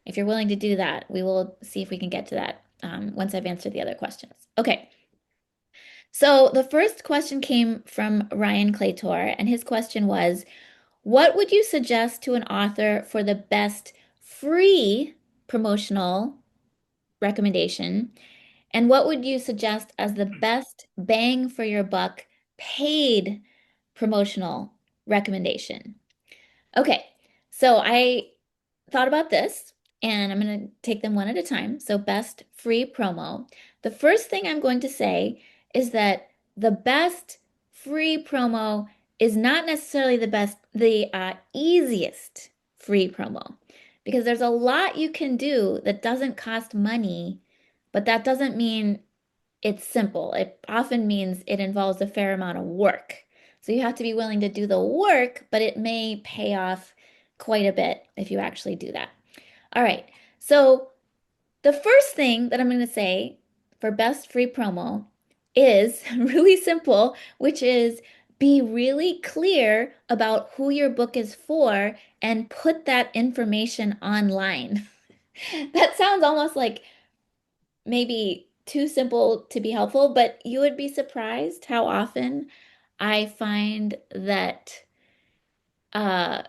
If you're willing to do that, we will see if we can get to that once I've answered the other questions. Okay. So the first question came from Ryan Claytor, and his question was, what would you suggest to an author for the best free promotional recommendation? And what would you suggest as the best bang for your buck paid promotional recommendation? Okay, so I thought about this and I'm going to take them one at a time. So, best free promo. The first thing I'm going to say is that the best free promo is not necessarily the easiest free promo because there's a lot you can do that doesn't cost money, but that doesn't mean it's simple. It often means it involves a fair amount of work. So you have to be willing to do the work, but it may pay off quite a bit if you actually do that. All right. So the first thing that I'm going to say for best free promo is really simple, which is be really clear about who your book is for and put that information online. That sounds almost like maybe too simple to be helpful, but you would be surprised how often I find that uh,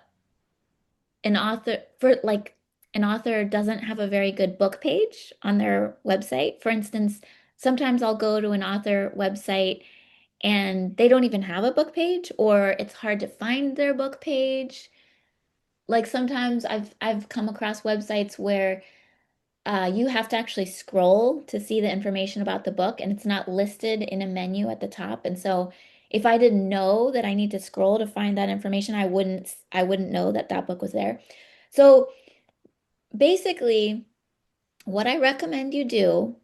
an author doesn't have a very good book page on their website. For instance, sometimes I'll go to an author website and they don't even have a book page, or it's hard to find their book page. Like sometimes I've come across websites where you have to actually scroll to see the information about the book, and it's not listed in a menu at the top. And so, if I didn't know that I need to scroll to find that information, I wouldn't know that that book was there. So basically, what I recommend you do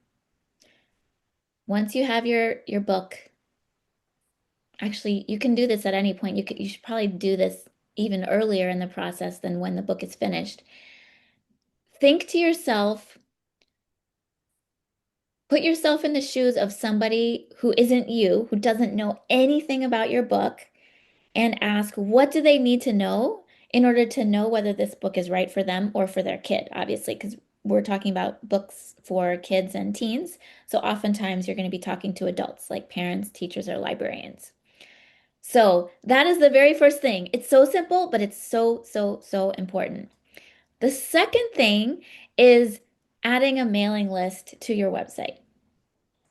once you have your book, actually, you can do this at any point. You should probably do this even earlier in the process than when the book is finished. Think to yourself, put yourself in the shoes of somebody who isn't you, who doesn't know anything about your book, and ask what do they need to know in order to know whether this book is right for them or for their kid, obviously, because we're talking about books for kids and teens. So oftentimes you're going to be talking to adults like parents, teachers, or librarians. So that is the very first thing. It's so simple, but it's so, so, so important. The second thing is adding a mailing list to your website.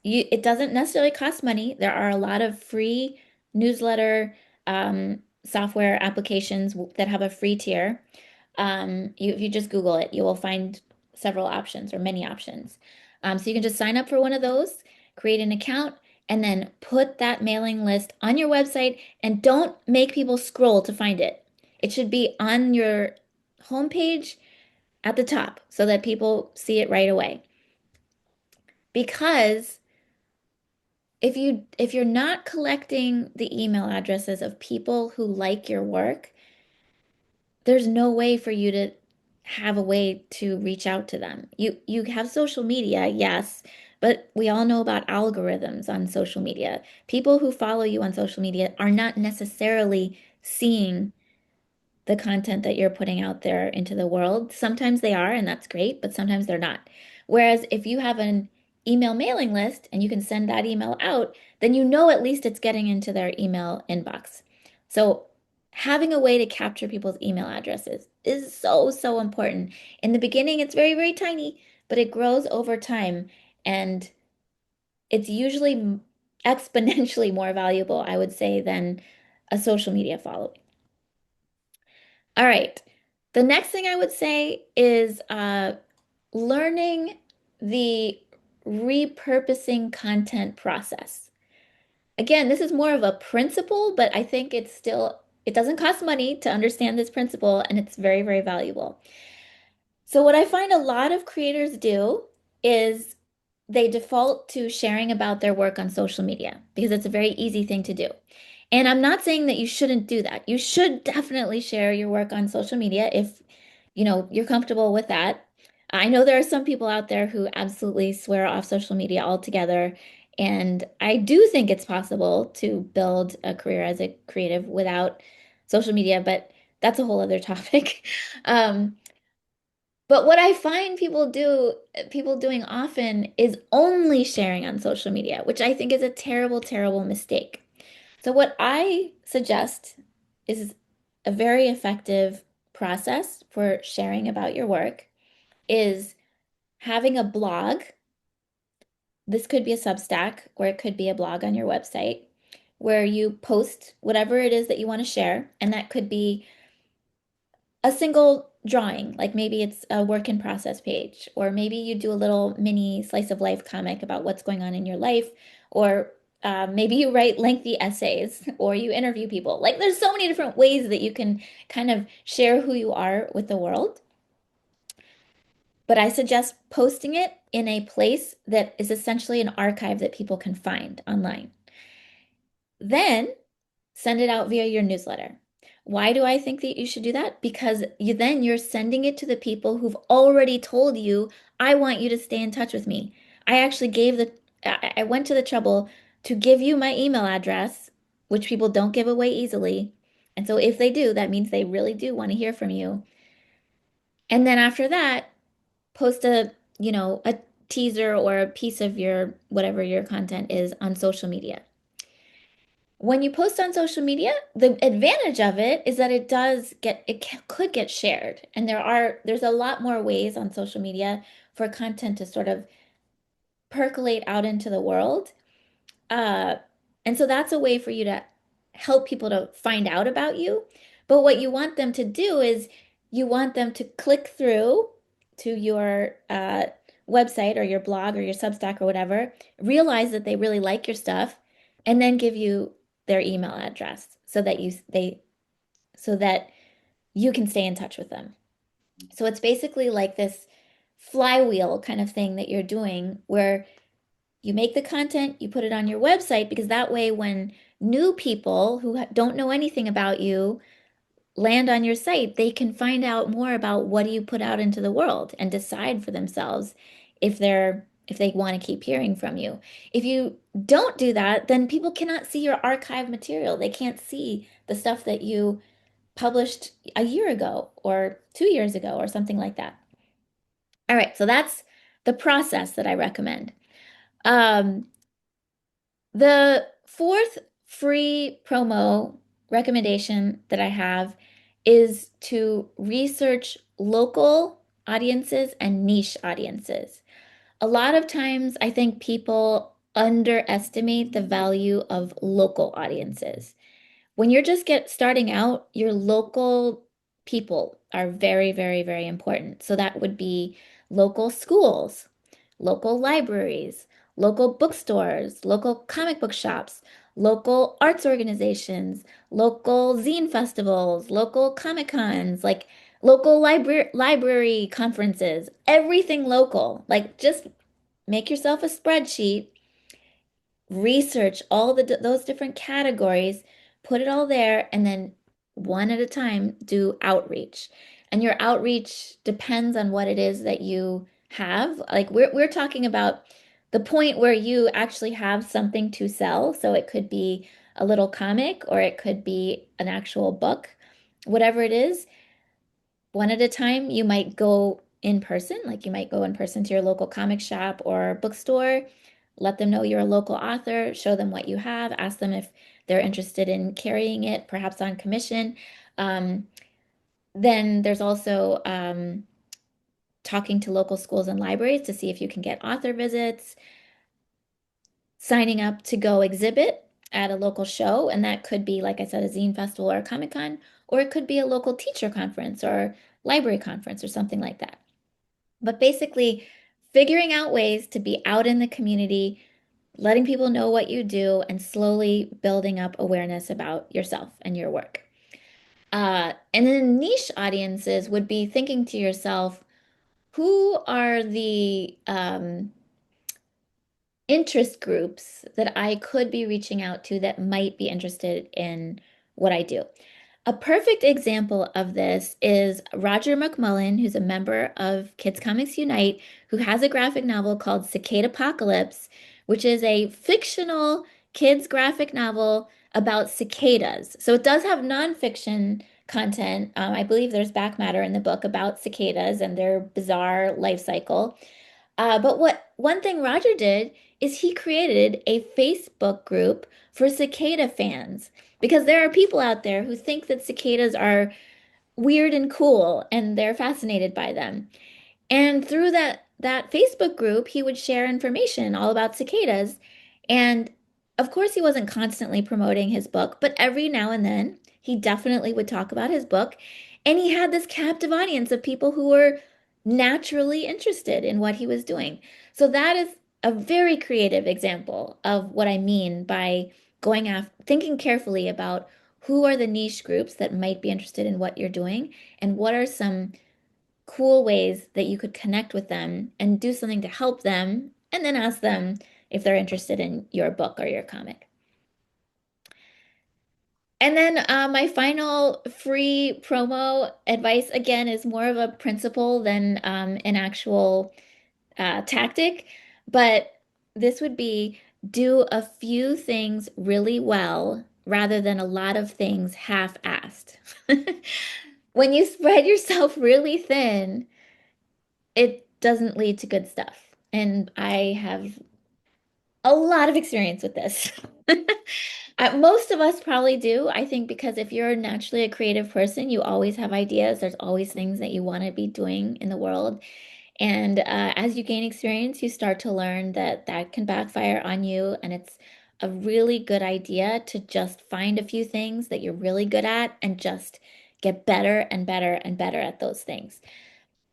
It doesn't necessarily cost money. There are a lot of free newsletter software applications that have a free tier. If you just Google it, you will find several options or many options. So you can just sign up for one of those, create an account, and then put that mailing list on your website and don't make people scroll to find it. It should be on your homepage at the top so that people see it right away. Because if you're not collecting the email addresses of people who like your work, there's no way for you to have a way to reach out to them. You have social media, yes, but we all know about algorithms on social media. People who follow you on social media are not necessarily seeing the content that you're putting out there into the world. Sometimes they are, and that's great, but sometimes they're not. Whereas if you have an email mailing list and you can send that email out, then you know at least it's getting into their email inbox. So having a way to capture people's email addresses is so, so important. In the beginning, it's very, very tiny, but it grows over time and it's usually exponentially more valuable, I would say, than a social media following. All right. The next thing I would say is learning the repurposing content process. Again, this is more of a principle, but I think it doesn't cost money to understand this principle, and it's very, very valuable. So what I find a lot of creators do is they default to sharing about their work on social media because it's a very easy thing to do. And I'm not saying that you shouldn't do that. You should definitely share your work on social media if, you're comfortable with that. I know there are some people out there who absolutely swear off social media altogether, and I do think it's possible to build a career as a creative without social media, but that's a whole other topic. Um, But what I find people doing often is only sharing on social media, which I think is a terrible, terrible mistake. So what I suggest is a very effective process for sharing about your work is having a blog. This could be a Substack or it could be a blog on your website where you post whatever it is that you want to share. And that could be a single drawing, like maybe it's a work in process page, or maybe you do a little mini slice of life comic about what's going on in your life, or maybe you write lengthy essays or you interview people. Like there's so many different ways that you can kind of share who you are with the world. But I suggest posting it in a place that is essentially an archive that people can find online. Then send it out via your newsletter. Why do I think that you should do that? Because you're sending it to the people who've already told you, I want you to stay in touch with me. I actually I went to the trouble to give you my email address, which people don't give away easily. And so if they do, that means they really do want to hear from you. And then after that, post a teaser or a piece of your whatever your content is on social media. When you post on social media, the advantage of it is that could get shared. And there's a lot more ways on social media for content to sort of percolate out into the world. Uh, and so that's a way for you to help people to find out about you. But what you want them to do is you want them to click through to your website or your blog or your Substack or whatever, realize that they really like your stuff, and then give you their email address so that you can stay in touch with them. So it's basically like this flywheel kind of thing that you're doing where you make the content, you put it on your website because that way when new people who don't know anything about you land on your site, they can find out more about what do you put out into the world and decide for themselves if they want to keep hearing from you. If you don't do that, then people cannot see your archive material. They can't see the stuff that you published a year ago or 2 years ago or something like that. All right, so that's the process that I recommend. Um, the fourth free promo recommendation that I have is to research local audiences and niche audiences. A lot of times, I think people underestimate the value of local audiences. When you're just get starting out, your local people are very, very, very important. So that would be local schools, local libraries, local bookstores, local comic book shops, local arts organizations, local zine festivals, local comic cons, like local library conferences, everything local. Like just make yourself a spreadsheet, research all those different categories, put it all there, and then one at a time do outreach. And your outreach depends on what it is that you have. Like we're talking about the point where you actually have something to sell. So it could be a little comic or it could be an actual book. Whatever it is, one at a time, you might go in person, like you might go in person to your local comic shop or bookstore, let them know you're a local author, show them what you have, ask them if they're interested in carrying it, perhaps on commission. Um, then there's also talking to local schools and libraries to see if you can get author visits, signing up to go exhibit at a local show. And that could be, like I said, a zine festival or a Comic Con, or it could be a local teacher conference or library conference or something like that. But basically, figuring out ways to be out in the community, letting people know what you do, and slowly building up awareness about yourself and your work. And then niche audiences would be thinking to yourself, who are the interest groups that I could be reaching out to that might be interested in what I do? A perfect example of this is Roger McMullen, who's a member of Kids Comics Unite, who has a graphic novel called Cicada Apocalypse, which is a fictional kids graphic novel about cicadas. So it does have nonfiction content. I believe there's back matter in the book about cicadas and their bizarre life cycle. But one thing Roger did is he created a Facebook group for cicada fans because there are people out there who think that cicadas are weird and cool and they're fascinated by them. And through that Facebook group, he would share information all about cicadas. And of course, he wasn't constantly promoting his book, but every now and then he definitely would talk about his book. And he had this captive audience of people who were naturally interested in what he was doing. So that is a very creative example of what I mean by going after thinking carefully about who are the niche groups that might be interested in what you're doing and what are some cool ways that you could connect with them and do something to help them, and then ask them if they're interested in your book or your comic. And then my final free promo advice again is more of a principle than an actual tactic, but this would be do a few things really well rather than a lot of things half-assed. When you spread yourself really thin, it doesn't lead to good stuff. And I have a lot of experience with this. Most of us probably do, I think, because if you're naturally a creative person, you always have ideas. There's always things that you want to be doing in the world. And as you gain experience, you start to learn that that can backfire on you. And it's a really good idea to just find a few things that you're really good at and just get better and better and better at those things.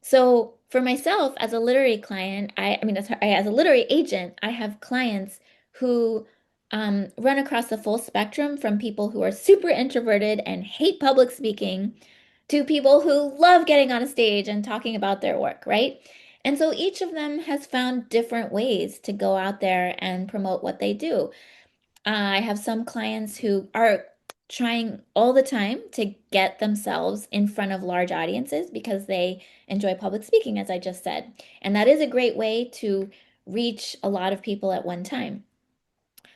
So for myself as a literary client, I mean, as a literary agent, I have clients who run across the full spectrum from people who are super introverted and hate public speaking to people who love getting on a stage and talking about their work, right? And so each of them has found different ways to go out there and promote what they do. I have some clients who are trying all the time to get themselves in front of large audiences because they enjoy public speaking, as I just said. And that is a great way to reach a lot of people at one time.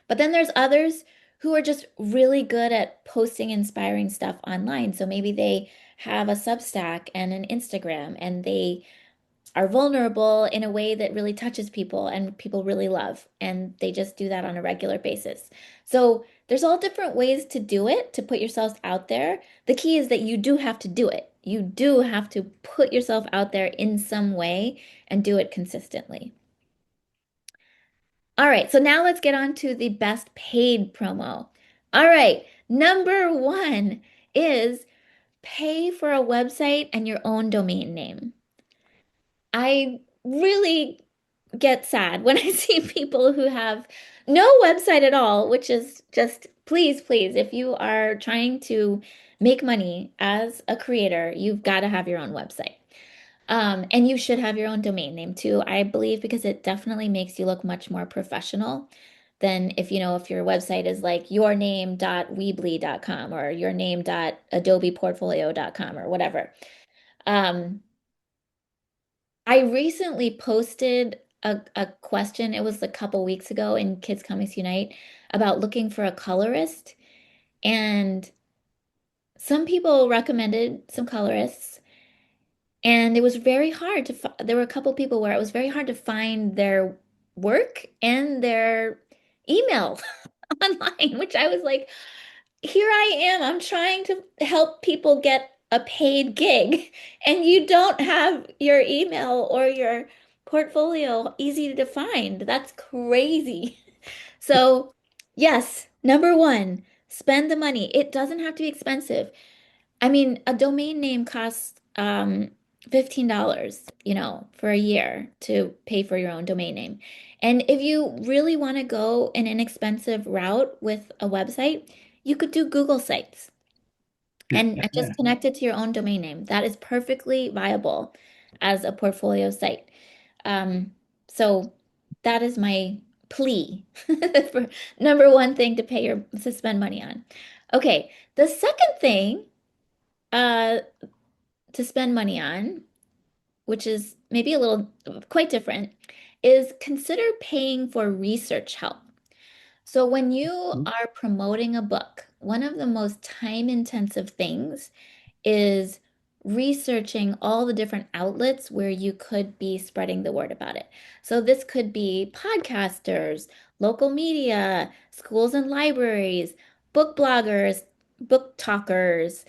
But then there's others who are just really good at posting inspiring stuff online. So maybe they have a Substack and an Instagram and they are vulnerable in a way that really touches people and people really love. And they just do that on a regular basis. So there's all different ways to do it, to put yourselves out there. The key is that you do have to do it. You do have to put yourself out there in some way and do it consistently. All right, so now let's get on to the best paid promo. All right, number one is pay for a website and your own domain name. I really get sad when I see people who have no website at all, which is just please, please, if you are trying to make money as a creator, you've got to have your own website. And you should have your own domain name too, I believe, because it definitely makes you look much more professional than if, if your website is like yourname.weebly.com or yourname.adobeportfolio.com or whatever. Um, I recently posted a question, it was a couple weeks ago in Kids Comics Unite, about looking for a colorist. And some people recommended some colorists. And it was very hard to, there were a couple people where it was very hard to find their work and their email online, which I was like, here I am. I'm trying to help people get a paid gig, and you don't have your email or your portfolio easy to find. That's crazy. So, yes, number one, spend the money. It doesn't have to be expensive. I mean, a domain name costs $15, for a year to pay for your own domain name. And if you really want to go an inexpensive route with a website, you could do Google Sites and just connect it to your own domain name. That is perfectly viable as a portfolio site. Um, so that is my plea for number one thing to spend money on. Okay, the second thing uh, to spend money on, which is maybe a little quite different, is consider paying for research help. So when you are promoting a book, one of the most time-intensive things is researching all the different outlets where you could be spreading the word about it. So this could be podcasters, local media, schools and libraries, book bloggers, book talkers,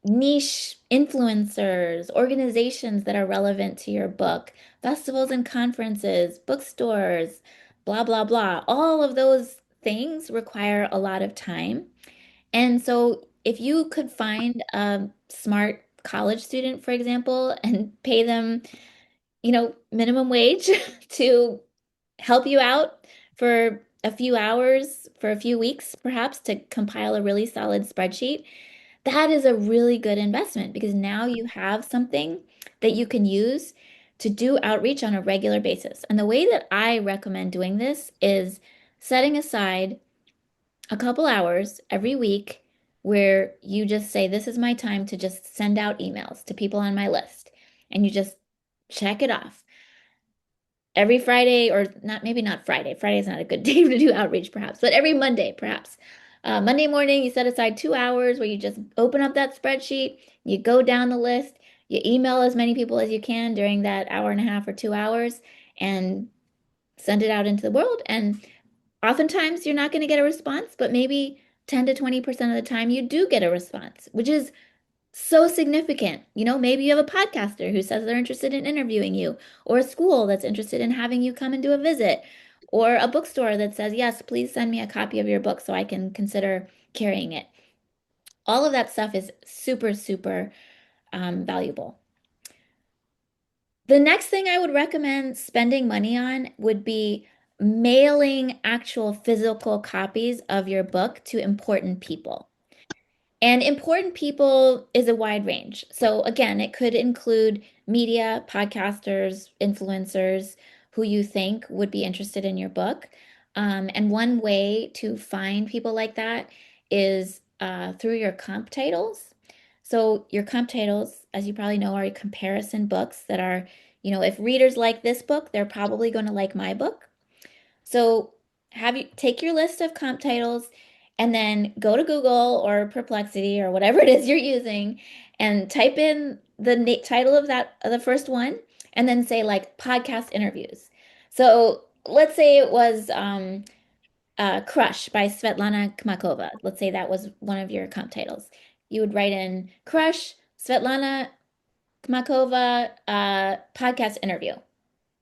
niche influencers, organizations that are relevant to your book, festivals and conferences, bookstores, blah, blah, blah. All of those things require a lot of time. And so if you could find a smart college student, for example, and pay them, minimum wage to help you out for a few hours, for a few weeks, perhaps, to compile a really solid spreadsheet, that is a really good investment because now you have something that you can use to do outreach on a regular basis. And the way that I recommend doing this is setting aside a couple hours every week where you just say, this is my time to just send out emails to people on my list. And you just check it off every Friday, or not, maybe not Friday. Friday is not a good day to do outreach, perhaps, but every Monday, perhaps. Monday morning, you set aside 2 hours where you just open up that spreadsheet, you go down the list, you email as many people as you can during that hour and a half or 2 hours, and send it out into the world. And oftentimes you're not going to get a response, but maybe 10 to 20% of the time you do get a response, which is so significant. Maybe you have a podcaster who says they're interested in interviewing you, or a school that's interested in having you come and do a visit, or a bookstore that says, yes, please send me a copy of your book so I can consider carrying it. All of that stuff is super, super valuable. The next thing I would recommend spending money on would be mailing actual physical copies of your book to important people. And important people is a wide range. So again, it could include media, podcasters, influencers who you think would be interested in your book. And one way to find people like that is through your comp titles. So your comp titles, as you probably know, are comparison books that are, if readers like this book, they're probably going to like my book. So have you take your list of comp titles and then go to Google or Perplexity or whatever it is you're using and type in the title of the first one and then say like podcast interviews. So let's say it was Crush by Svetlana Kmakova. Let's say that was one of your comp titles. You would write in Crush, Svetlana Kmakova, podcast interview,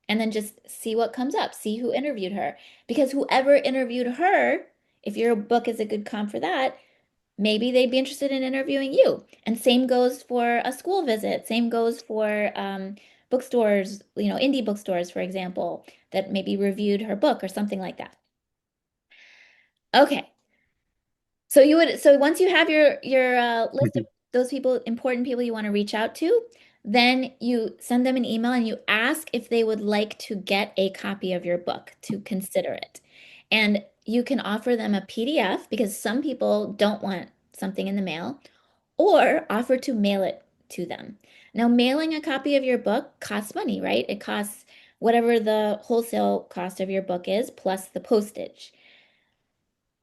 and then just see what comes up, see who interviewed her. Because whoever interviewed her, if your book is a good comp for that, maybe they'd be interested in interviewing you. And same goes for a school visit. Same goes for bookstores, indie bookstores, for example, that maybe reviewed her book or something like that. Okay. So once you have your list of those people, important people you want to reach out to, then you send them an email and you ask if they would like to get a copy of your book to consider it. And you can offer them a PDF because some people don't want something in the mail, or offer to mail it to them. Now, mailing a copy of your book costs money, right? It costs whatever the wholesale cost of your book is plus the postage.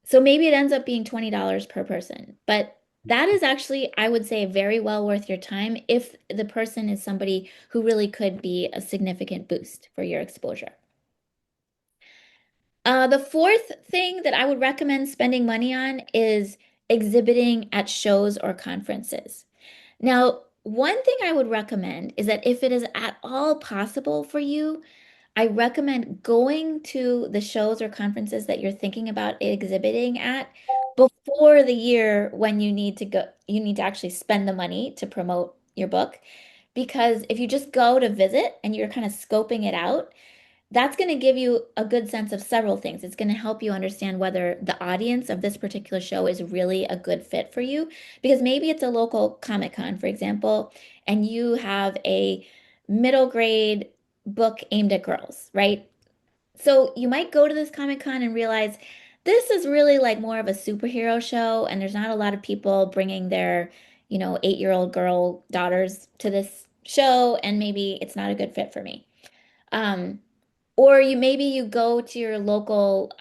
So maybe it ends up being $20 per person, but that is actually, I would say, very well worth your time if the person is somebody who really could be a significant boost for your exposure. The fourth thing that I would recommend spending money on is exhibiting at shows or conferences. Now, one thing I would recommend is that if it is at all possible for you, I recommend going to the shows or conferences that you're thinking about exhibiting at before the year when you need to actually spend the money to promote your book. Because if you just go to visit and you're kind of scoping it out, that's going to give you a good sense of several things. It's going to help you understand whether the audience of this particular show is really a good fit for you. Because maybe it's a local Comic-Con, for example, and you have a middle grade book aimed at girls, right? So you might go to this Comic-Con and realize this is really like more of a superhero show, and there's not a lot of people bringing their, 8-year-old girl daughters to this show, and maybe it's not a good fit for me. Um, or maybe you go to your local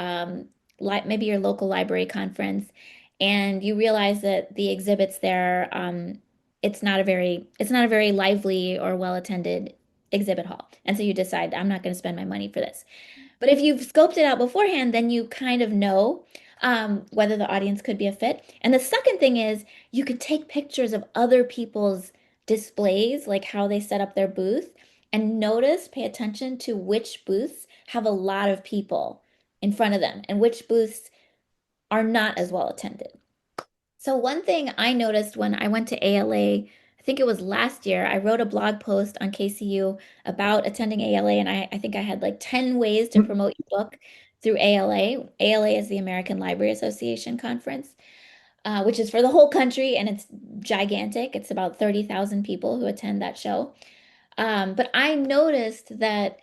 maybe your local library conference and you realize that the exhibits there it's not a very lively or well attended exhibit hall. And so you decide I'm not going to spend my money for this. But if you've scoped it out beforehand, then you kind of know whether the audience could be a fit. And the second thing is you could take pictures of other people's displays, like how they set up their booth, and notice, pay attention to which booths have a lot of people in front of them and which booths are not as well attended. So one thing I noticed when I went to ALA, I think it was last year, I wrote a blog post on KCU about attending ALA, and I think I had like 10 ways to promote your book through ALA. ALA is the American Library Association conference, which is for the whole country, and it's gigantic. It's about 30,000 people who attend that show. But I noticed that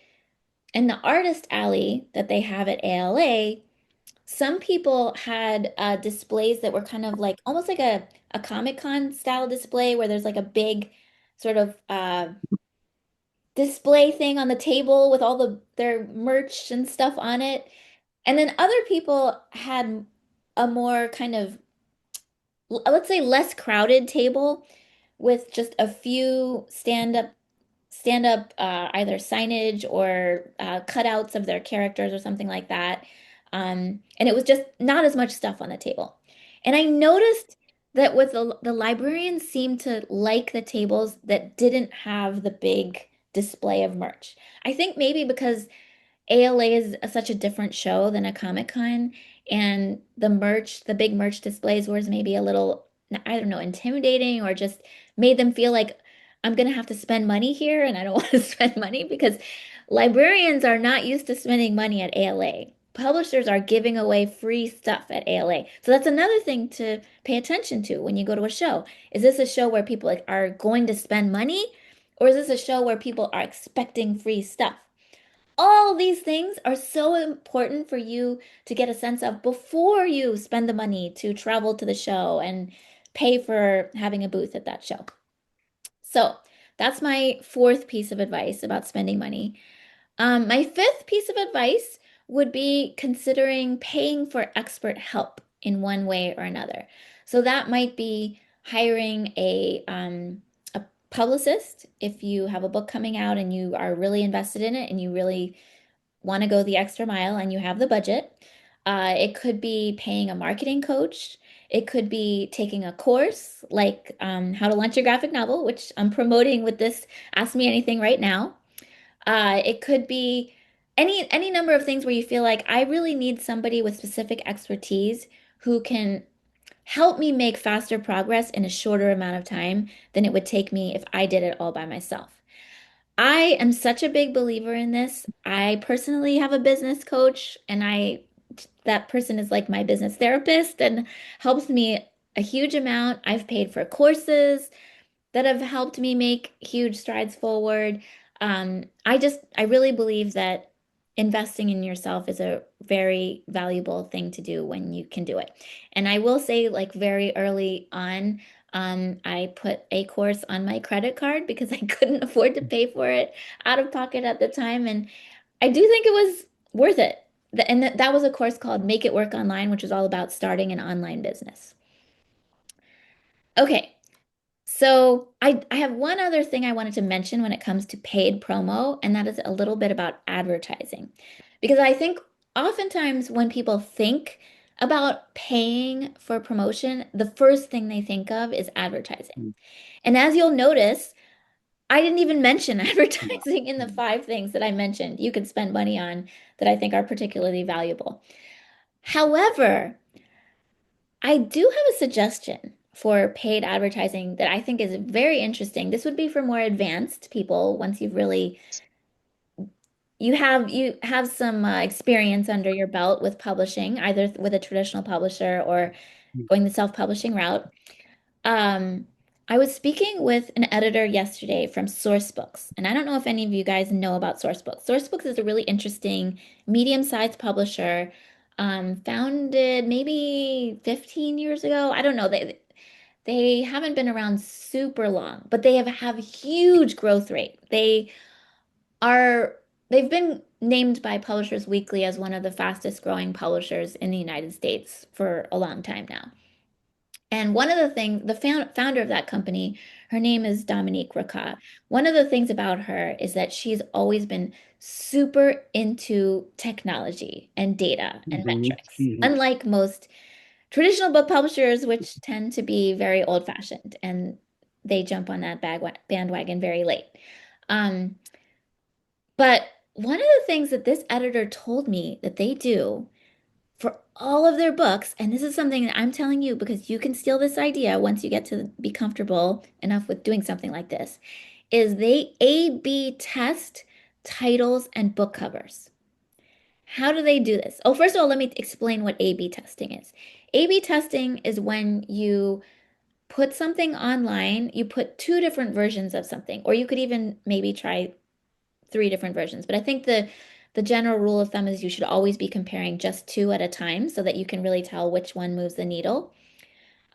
in the artist alley that they have at ALA, some people had displays that were kind of like almost like a Comic-Con style display where there's like a big sort of display thing on the table with all their merch and stuff on it. And then other people had a more kind of, let's say, less crowded table with just a few stand up either signage or cutouts of their characters or something like that. And it was just not as much stuff on the table. And I noticed that with the librarians seemed to like the tables that didn't have the big display of merch. I think maybe because ALA is such a different show than a Comic-Con, and the big merch displays was maybe a little, I don't know, intimidating or just made them feel like I'm gonna have to spend money here and I don't want to spend money because librarians are not used to spending money at ALA. Publishers are giving away free stuff at ALA. So that's another thing to pay attention to when you go to a show. Is this a show where people like are going to spend money, or is this a show where people are expecting free stuff? All these things are so important for you to get a sense of before you spend the money to travel to the show and pay for having a booth at that show. So that's my fourth piece of advice about spending money. My fifth piece of advice would be considering paying for expert help in one way or another. So that might be hiring a publicist if you have a book coming out and you are really invested in it and you really want to go the extra mile and you have the budget. It could be paying a marketing coach. It could be taking a course like how to launch your graphic novel, which I'm promoting with this Ask Me Anything right now. It could be any number of things where you feel like I really need somebody with specific expertise who can help me make faster progress in a shorter amount of time than it would take me if I did it all by myself. I am such a big believer in this. I personally have a business coach, and that person is like my business therapist and helps me a huge amount. I've paid for courses that have helped me make huge strides forward. I really believe that investing in yourself is a very valuable thing to do when you can do it. And I will say, like very early on, I put a course on my credit card because I couldn't afford to pay for it out of pocket at the time. And I do think it was worth it. And that was a course called Make It Work Online, which is all about starting an online business. Okay, so I have one other thing I wanted to mention when it comes to paid promo, and that is a little bit about advertising. Because I think oftentimes when people think about paying for promotion, the first thing they think of is advertising. And as you'll notice, I didn't even mention advertising in the five things that I mentioned you could spend money on that I think are particularly valuable. However, I do have a suggestion for paid advertising that I think is very interesting. This would be for more advanced people once you've really you have some experience under your belt with publishing, either with a traditional publisher or going the self-publishing route. Um, I was speaking with an editor yesterday from Sourcebooks, and I don't know if any of you guys know about Sourcebooks. Sourcebooks is a really interesting medium-sized publisher, founded maybe 15 years ago. I don't know. They haven't been around super long, but they have huge growth rate. Are they've been named by Publishers Weekly as one of the fastest growing publishers in the United States for a long time now. And one of the things, the founder of that company, Her name is Dominique Racat. One of the things about her is that she's always been super into technology and data and Mhm, metrics, mhm. unlike most traditional book publishers, which tend to be very old-fashioned and they jump on that bandwagon very late. Um, but one of the things that this editor told me that they do for all of their books, and this is something that I'm telling you because you can steal this idea once you get to be comfortable enough with doing something like this, is they A/B test titles and book covers. How do they do this? Oh, first of all, let me explain what A/B testing is. A/B testing is when you put something online, you put two different versions of something, or you could even maybe try three different versions. But I think the general rule of thumb is you should always be comparing just two at a time so that you can really tell which one moves the needle.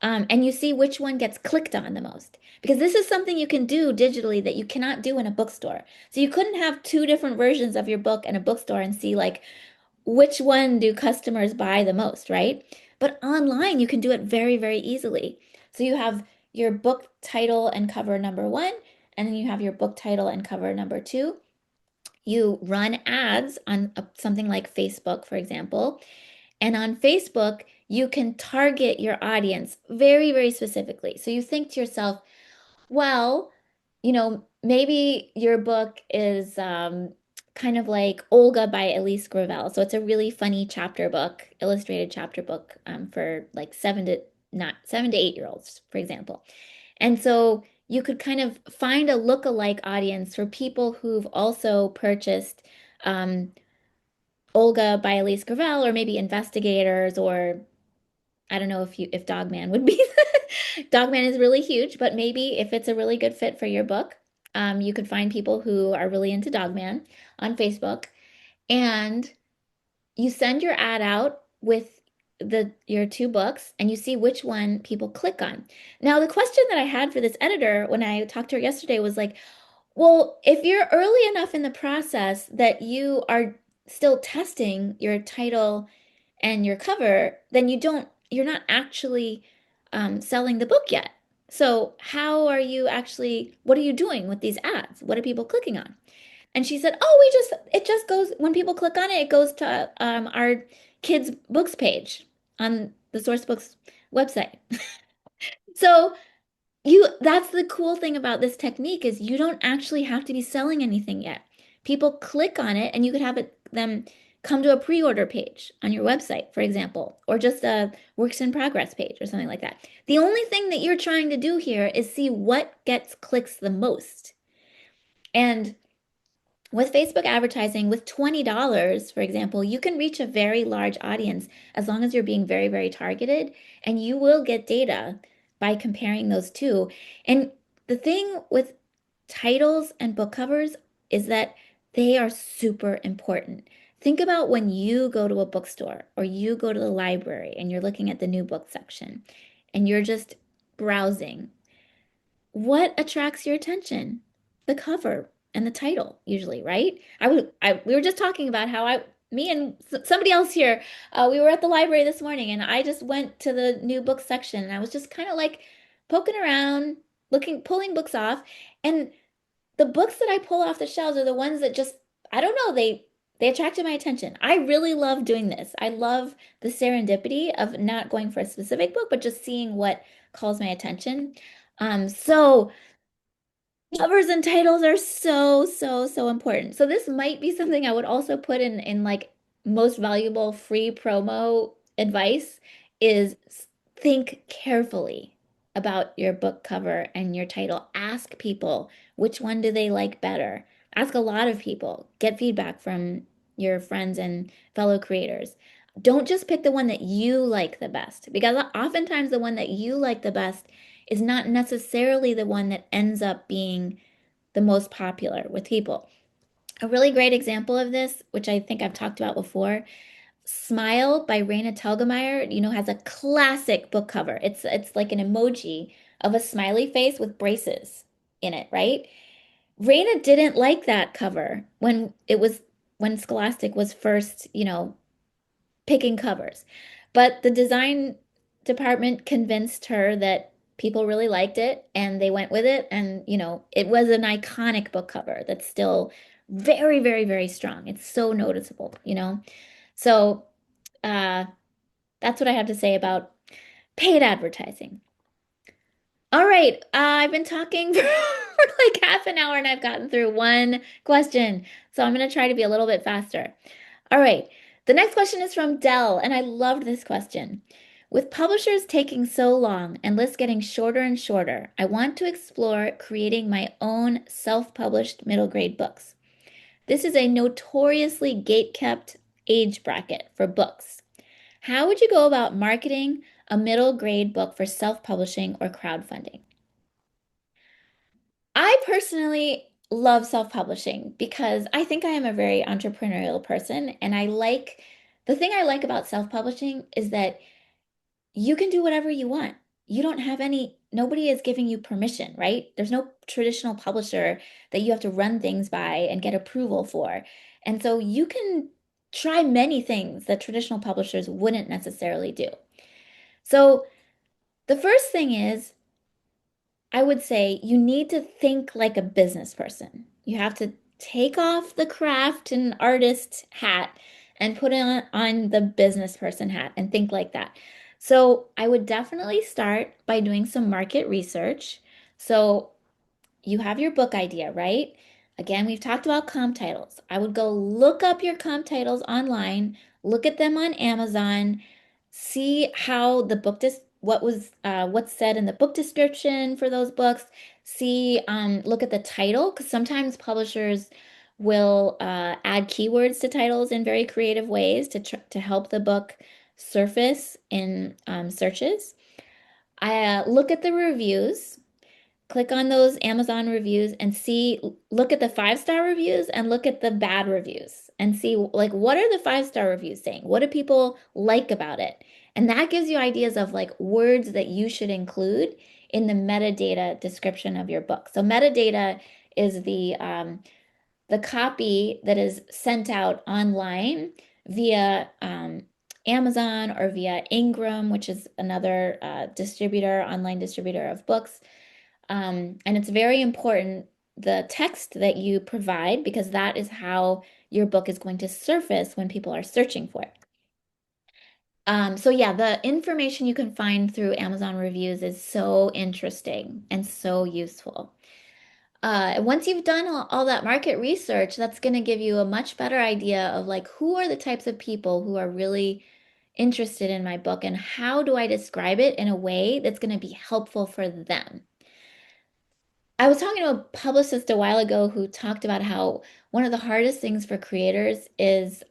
And you see which one gets clicked on the most. Because this is something you can do digitally that you cannot do in a bookstore. So you couldn't have two different versions of your book in a bookstore and see like which one do customers buy the most, right? But online you can do it very, very easily. So you have your book title and cover number one, and then you have your book title and cover number two. You run ads on something like Facebook, for example. And on Facebook, you can target your audience very, very specifically. So you think to yourself, well, maybe your book is kind of like Olga by Elise Gravel. So it's a really funny chapter book, illustrated chapter book for like 7 to 8 year olds, for example. And so you could kind of find a look-alike audience for people who've also purchased um, Olga by Elise Gravel, or maybe investigators, or I don't know if Dogman would be. Dogman is really huge, but maybe if it's a really good fit for your book, you could find people who are really into Dogman on Facebook, and you send your ad out with the your two books, and you see which one people click on. Now, the question that I had for this editor when I talked to her yesterday was like, well, if you're early enough in the process that you are still testing your title and your cover, then you're not actually selling the book yet. So how are you actually, what are you doing with these ads? What are people clicking on? And she said, oh, it just goes, when people click on it, it goes to our kids' books page on the Source Books website. So that's the cool thing about this technique is you don't actually have to be selling anything yet. People click on it and you could have them come to a pre-order page on your website, for example, or just a works in progress page or something like that. The only thing that you're trying to do here is see what gets clicks the most. And with Facebook advertising, with $20, for example, you can reach a very large audience as long as you're being very, very targeted, and you will get data by comparing those two. And the thing with titles and book covers is that they are super important. Think about when you go to a bookstore or you go to the library and you're looking at the new book section and you're just browsing. What attracts your attention? The cover and the title, usually, right? We were just talking about how me and somebody else here, we were at the library this morning, and I just went to the new book section, and I was just kind of like poking around, pulling books off, and the books that I pull off the shelves are the ones that just, I don't know, they attracted my attention. I really love doing this. I love the serendipity of not going for a specific book, but just seeing what calls my attention. So covers and titles are so, so, so important. So this might be something I would also put in like most valuable free promo advice is think carefully about your book cover and your title. Ask people which one do they like better. Ask a lot of people. Get feedback from your friends and fellow creators. Don't just pick the one that you like the best, because oftentimes the one that you like the best is not necessarily the one that ends up being the most popular with people. A really great example of this, which I think I've talked about before, Smile by Raina Telgemeier, has a classic book cover. It's like an emoji of a smiley face with braces in it, right? Raina didn't like that cover when Scholastic was first, picking covers. But the design department convinced her that People really liked it and they went with it. And, it was an iconic book cover that's still very, very, very strong. It's so noticeable. So, uh, that's what I have to say about paid advertising. All right, I've been talking for like half an hour and I've gotten through one question. So I'm going to try to be a little bit faster. All right, the next question is from Dell, and I loved this question. With publishers taking so long and lists getting shorter and shorter, I want to explore creating my own self-published middle grade books. This is a notoriously gate-kept age bracket for books. How would you go about marketing a middle grade book for self-publishing or crowdfunding? I personally love self-publishing because I think I am a very entrepreneurial person and the thing I like about self-publishing is that you can do whatever you want. You don't have nobody is giving you permission, right? There's no traditional publisher that you have to run things by and get approval for. And so you can try many things that traditional publishers wouldn't necessarily do. So the first thing is I would say you need to think like a business person. You have to take off the craft and artist hat and put on the business person hat and think like that. So I would definitely start by doing some market research. So you have your book idea, right? Again, we've talked about comp titles. I would go look up your comp titles online, look at them on Amazon, see how the book what's said in the book description for those books. See, look at the title because sometimes publishers will add keywords to titles in very creative ways to help the book surface in searches. I look at the reviews. Click on those Amazon reviews and look at the 5-star reviews and look at the bad reviews and see like what are the 5-star reviews saying? What do people like about it? And that gives you ideas of like words that you should include in the metadata description of your book. So metadata is the copy that is sent out online via Amazon or via Ingram, which is another online distributor of books. And it's very important the text that you provide because that is how your book is going to surface when people are searching for it. So yeah, the information you can find through Amazon reviews is so interesting and so useful. Once you've done all that market research, that's going to give you a much better idea of like who are the types of people who are really interested in my book and how do I describe it in a way that's going to be helpful for them. I was talking to a publicist a while ago who talked about how one of the hardest things for creators is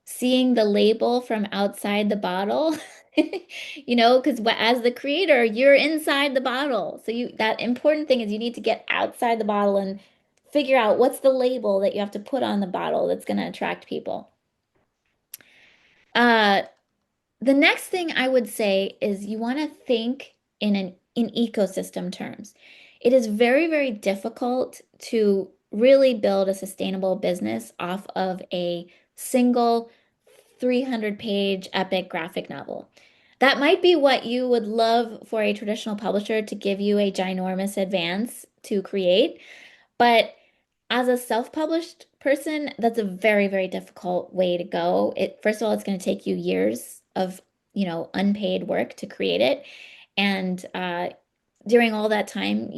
seeing the label from outside the bottle. Because as the creator, you're inside the bottle. So that important thing is you need to get outside the bottle and figure out what's the label that you have to put on the bottle that's going to attract people. Uh, the next thing I would say is you want to think in ecosystem terms. It is very, very difficult to really build a sustainable business off of a single 300-page epic graphic novel. That might be what you would love for a traditional publisher to give you a ginormous advance to create, but as a self-published person, that's a very, very difficult way to go. First of all, it's going to take you years of, unpaid work to create it. And during all that time,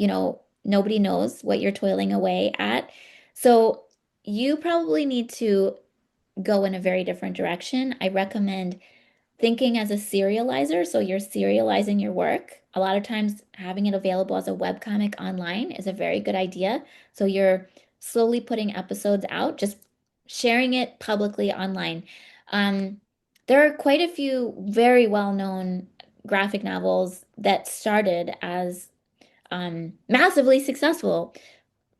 nobody knows what you're toiling away at. So you probably need to go in a very different direction. I recommend thinking as a serializer. So you're serializing your work. A lot of times having it available as a webcomic online is a very good idea. So you're slowly putting episodes out, just sharing it publicly online. Um, there are quite a few very well-known graphic novels that started as massively successful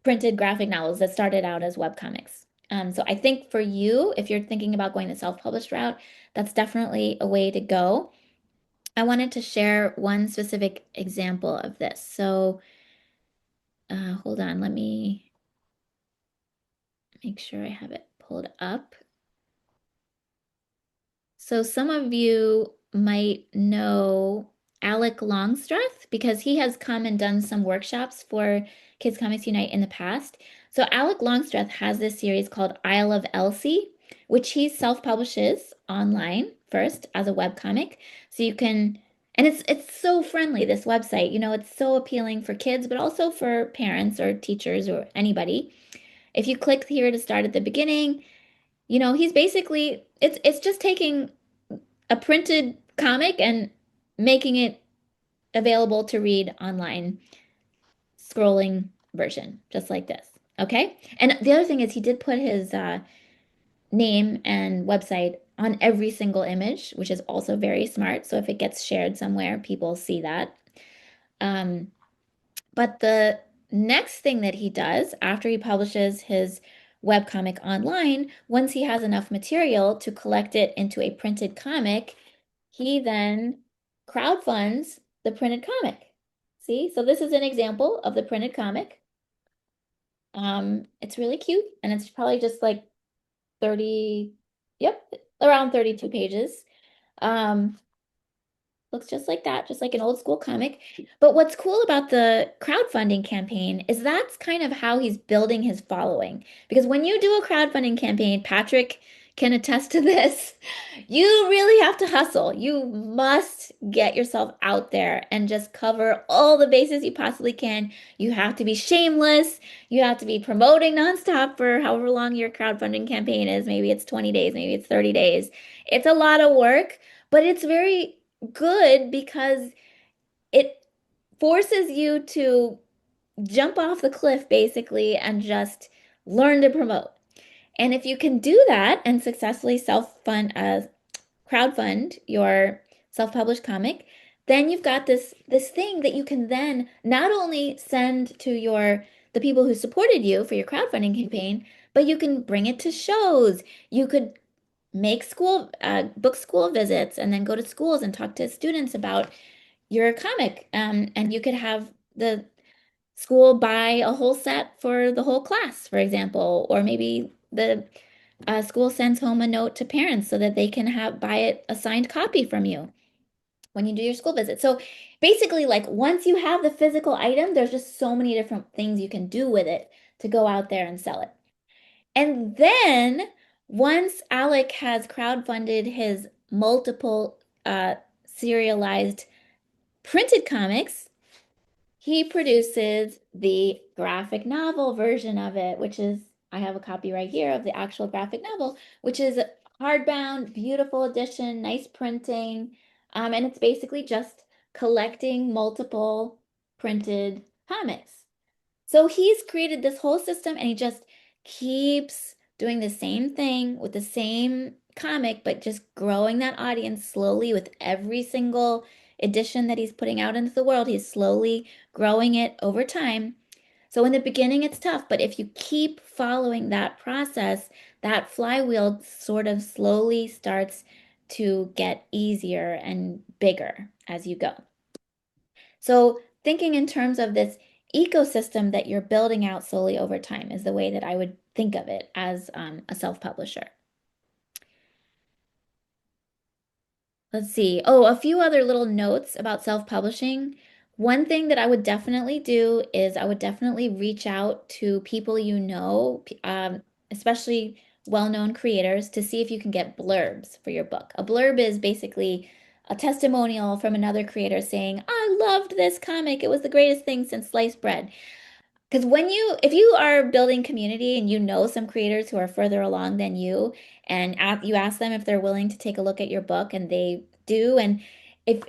printed graphic novels that started out as webcomics. So I think for you, if you're thinking about going the self-published route, that's definitely a way to go. I wanted to share one specific example of this. So hold on, let me make sure I have it pulled up. So some of you might know Alec Longstreth because he has come and done some workshops for Kids Comics Unite in the past. So Alec Longstreth has this series called Isle of Elsie, which he self-publishes online first as a webcomic. So you can, and it's so friendly, this website. It's so appealing for kids, but also for parents or teachers or anybody. If you click here to start at the beginning, he's basically it's just taking a printed comic and making it available to read online, scrolling version, just like this. Okay. And the other thing is he did put his name and website on every single image, which is also very smart. So if it gets shared somewhere, people see that. Um, but the next thing that he does after he publishes his webcomic online, once he has enough material to collect it into a printed comic, he then crowdfunds the printed comic. See? So this is an example of the printed comic. It's really cute and it's probably just like 30, yep, around 32 pages. Um, Looks just like that, just like an old school comic. But what's cool about the crowdfunding campaign is that's kind of how he's building his following. Because when you do a crowdfunding campaign, Patrick can attest to this, you really have to hustle. You must get yourself out there and just cover all the bases you possibly can. You have to be shameless. You have to be promoting nonstop for however long your crowdfunding campaign is. Maybe it's 20 days, maybe it's 30 days. It's a lot of work, but it's very good because it forces you to jump off the cliff basically and just learn to promote. And if you can do that and successfully self-fund crowdfund your self-published comic, then you've got this thing that you can then not only send to the people who supported you for your crowdfunding campaign, but you can bring it to shows. You could make book school visits and then go to schools and talk to students about your comic. And you could have the school buy a whole set for the whole class, for example, or maybe the school sends home a note to parents so that they can buy it a signed copy from you when you do your school visit. So basically, like once you have the physical item, there's just so many different things you can do with it to go out there and sell it. And then once Alec has crowdfunded his multiple serialized printed comics, he produces the graphic novel version of it, which is, I have a copy right here of the actual graphic novel, which is hardbound, beautiful edition, nice printing. And it's basically just collecting multiple printed comics. So he's created this whole system and he just keeps doing the same thing with the same comic, but just growing that audience slowly with every single edition that he's putting out into the world. He's slowly growing it over time. So in the beginning, it's tough, but if you keep following that process, that flywheel sort of slowly starts to get easier and bigger as you go. So thinking in terms of this ecosystem that you're building out slowly over time is the way that I would think of it as a self-publisher. Let's see. Oh, a few other little notes about self-publishing. One thing that I would definitely do is I would definitely reach out to people you know, especially well-known creators, to see if you can get blurbs for your book. A blurb is basically a testimonial from another creator saying, I loved this comic. It was the greatest thing since sliced bread. Because if you are building community and you know some creators who are further along than you, and you ask them if they're willing to take a look at your book, and they do, and if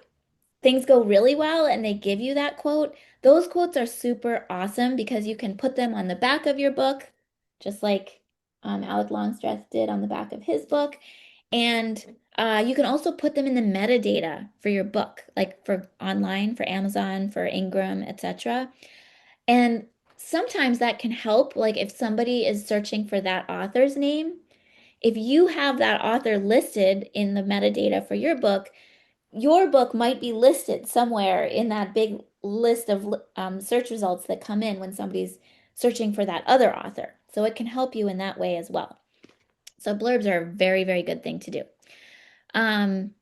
things go really well and they give you that quote, those quotes are super awesome because you can put them on the back of your book, just like Alec Longstreth did on the back of his book. And you can also put them in the metadata for your book, like for online, for Amazon, for Ingram, etc. And sometimes that can help, like if somebody is searching for that author's name, if you have that author listed in the metadata for your book might be listed somewhere in that big list of search results that come in when somebody's searching for that other author. So it can help you in that way as well. So blurbs are a very, very good thing to do. Um,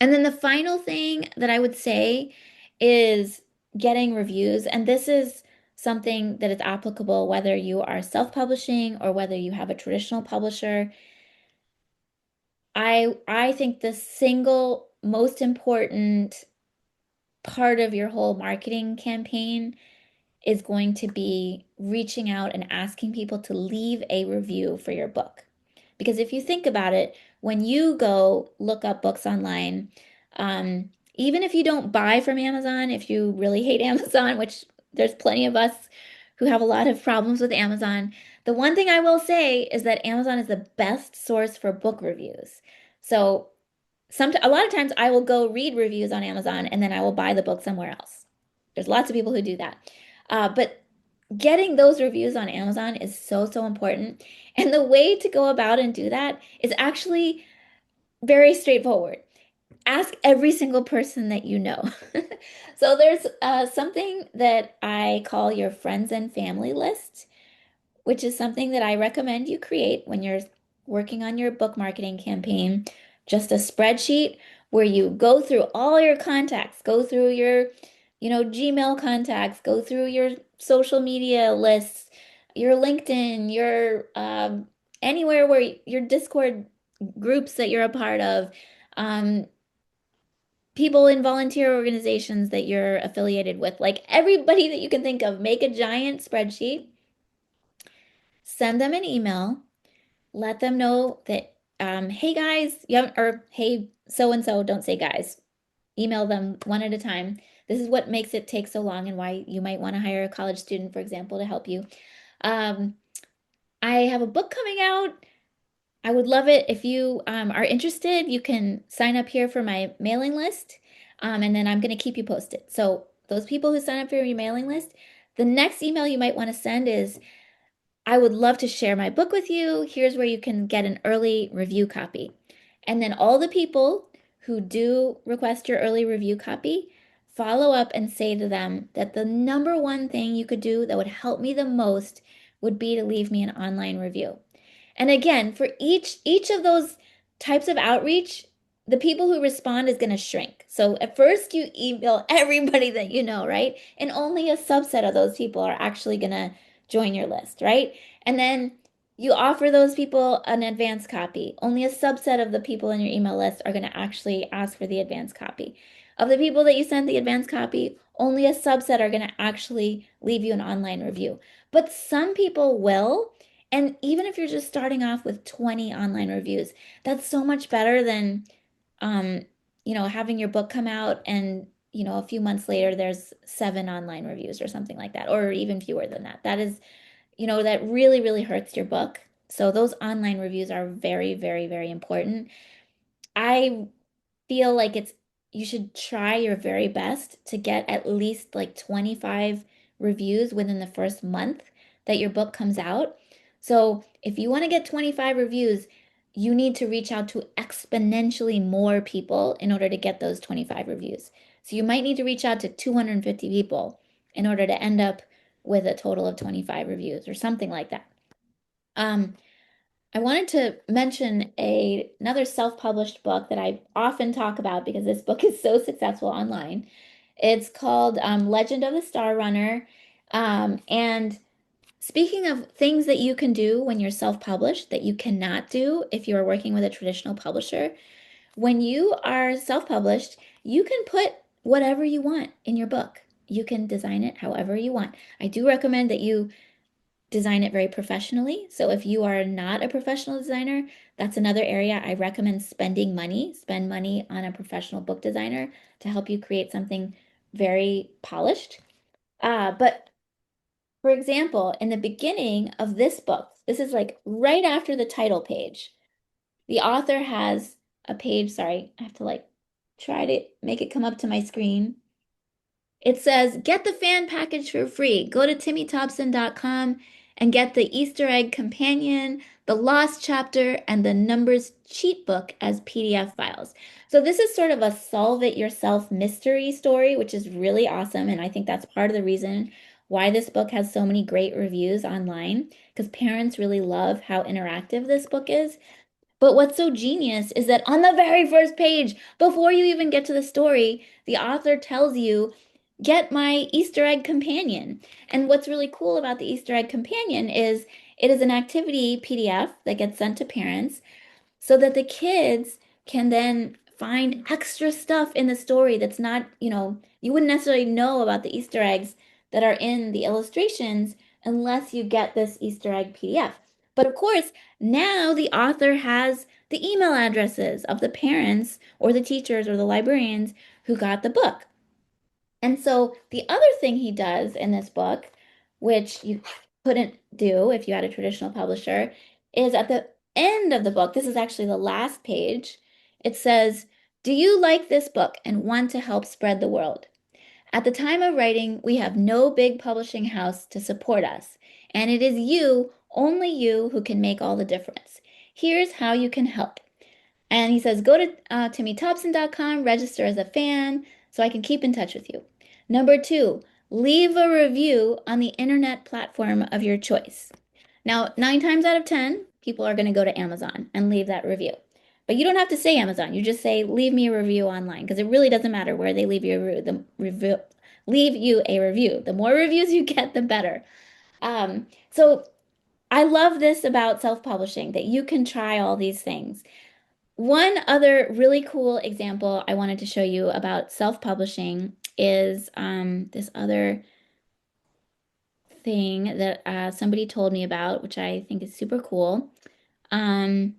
And then the final thing that I would say is getting reviews. And this is something that is applicable whether you are self-publishing or whether you have a traditional publisher. I think the single most important part of your whole marketing campaign is going to be reaching out and asking people to leave a review for your book. Because if you think about it, when you go look up books online, even if you don't buy from Amazon, if you really hate Amazon, which there's plenty of us who have a lot of problems with Amazon, the one thing I will say is that Amazon is the best source for book reviews. So a lot of times I will go read reviews on Amazon and then I will buy the book somewhere else. There's lots of people who do that. But getting those reviews on Amazon is so, so important. And the way to go about and do that is actually very straightforward. Ask every single person that you know. So there's something that I call your friends and family list, which is something that I recommend you create when you're working on your book marketing campaign. Just a spreadsheet where you go through all your contacts, go through your, Gmail contacts, go through your social media lists, your LinkedIn, your anywhere where your Discord groups that you're a part of, um, people in volunteer organizations that you're affiliated with, like everybody that you can think of, make a giant spreadsheet, send them an email. Let them know that, hey guys, yeah, or hey so and so, don't say guys. Email them one at a time. This is what makes it take so long and why you might want to hire a college student, for example, to help you. Um, I have a book coming out. I would love it if you are interested. You can sign up here for my mailing list, and then I'm going to keep you posted. So those people who sign up for your mailing list, the next email you might want to send is, I would love to share my book with you. Here's where you can get an early review copy. And then all the people who do request your early review copy, follow up and say to them that the number one thing you could do that would help me the most would be to leave me an online review. And again, for each of those types of outreach, the people who respond is going to shrink. So at first you email everybody that you know, right? And only a subset of those people are actually going to join your list, right? And then you offer those people an advance copy. Only a subset of the people in your email list are going to actually ask for the advance copy. Of the people that you send the advance copy, only a subset are going to actually leave you an online review. But some people will. And even if you're just starting off with 20 online reviews, that's so much better than, um, having your book come out and, a few months later there's 7 online reviews or something like that, or even fewer than that. That is, that really, really hurts your book. So those online reviews are very, very, very important. I feel like you should try your very best to get at least like 25 reviews within the first month that your book comes out. So if you want to get 25 reviews, you need to reach out to exponentially more people in order to get those 25 reviews. So you might need to reach out to 250 people in order to end up with a total of 25 reviews or something like that. Um, I wanted to mention another self-published book that I often talk about because this book is so successful online. It's called Legend of the Star Runner. And speaking of things that you can do when you're self-published that you cannot do if you're working with a traditional publisher, when you are self-published, you can put whatever you want in your book. You can design it however you want. I do recommend that you design it very professionally. So if you are not a professional designer, that's another area I recommend spending money. Spend money on a professional book designer to help you create something very polished. But for example, in the beginning of this book, this is like right after the title page, the author has a page. Sorry, I have to like try to make it come up to my screen. It says, get the fan package for free. Go to timmytobson.com and get the Easter egg companion, the lost chapter, and the numbers cheat book as PDF files. So this is sort of a solve it yourself mystery story, which is really awesome. And I think that's part of the reason why this book has so many great reviews online, because parents really love how interactive this book is. But what's so genius is that on the very first page, before you even get to the story, the author tells you, get my Easter egg companion. And what's really cool about the Easter egg companion is it is an activity PDF that gets sent to parents so that the kids can then find extra stuff in the story that's not, you wouldn't necessarily know about the Easter eggs that are in the illustrations unless you get this Easter egg PDF. But of course, now the author has the email addresses of the parents or the teachers or the librarians who got the book. And so the other thing he does in this book, which you couldn't do if you had a traditional publisher, is at the end of the book, this is actually the last page, it says, do you like this book and want to help spread the world? At the time of writing, we have no big publishing house to support us, and it is you, only you, who can make all the difference. Here's how you can help. And he says, go to timmytobson.com, register as a fan so I can keep in touch with you. Number two, leave a review on the internet platform of your choice. Now, 9 times out of 10, people are going to go to Amazon and leave that review. But you don't have to say Amazon. You just say, leave me a review online because it really doesn't matter where they leave you a review. Leave you a review. The more reviews you get, the better. So I love this about self-publishing, that you can try all these things. One other really cool example I wanted to show you about self-publishing is this other thing that somebody told me about, which I think is super cool. Um,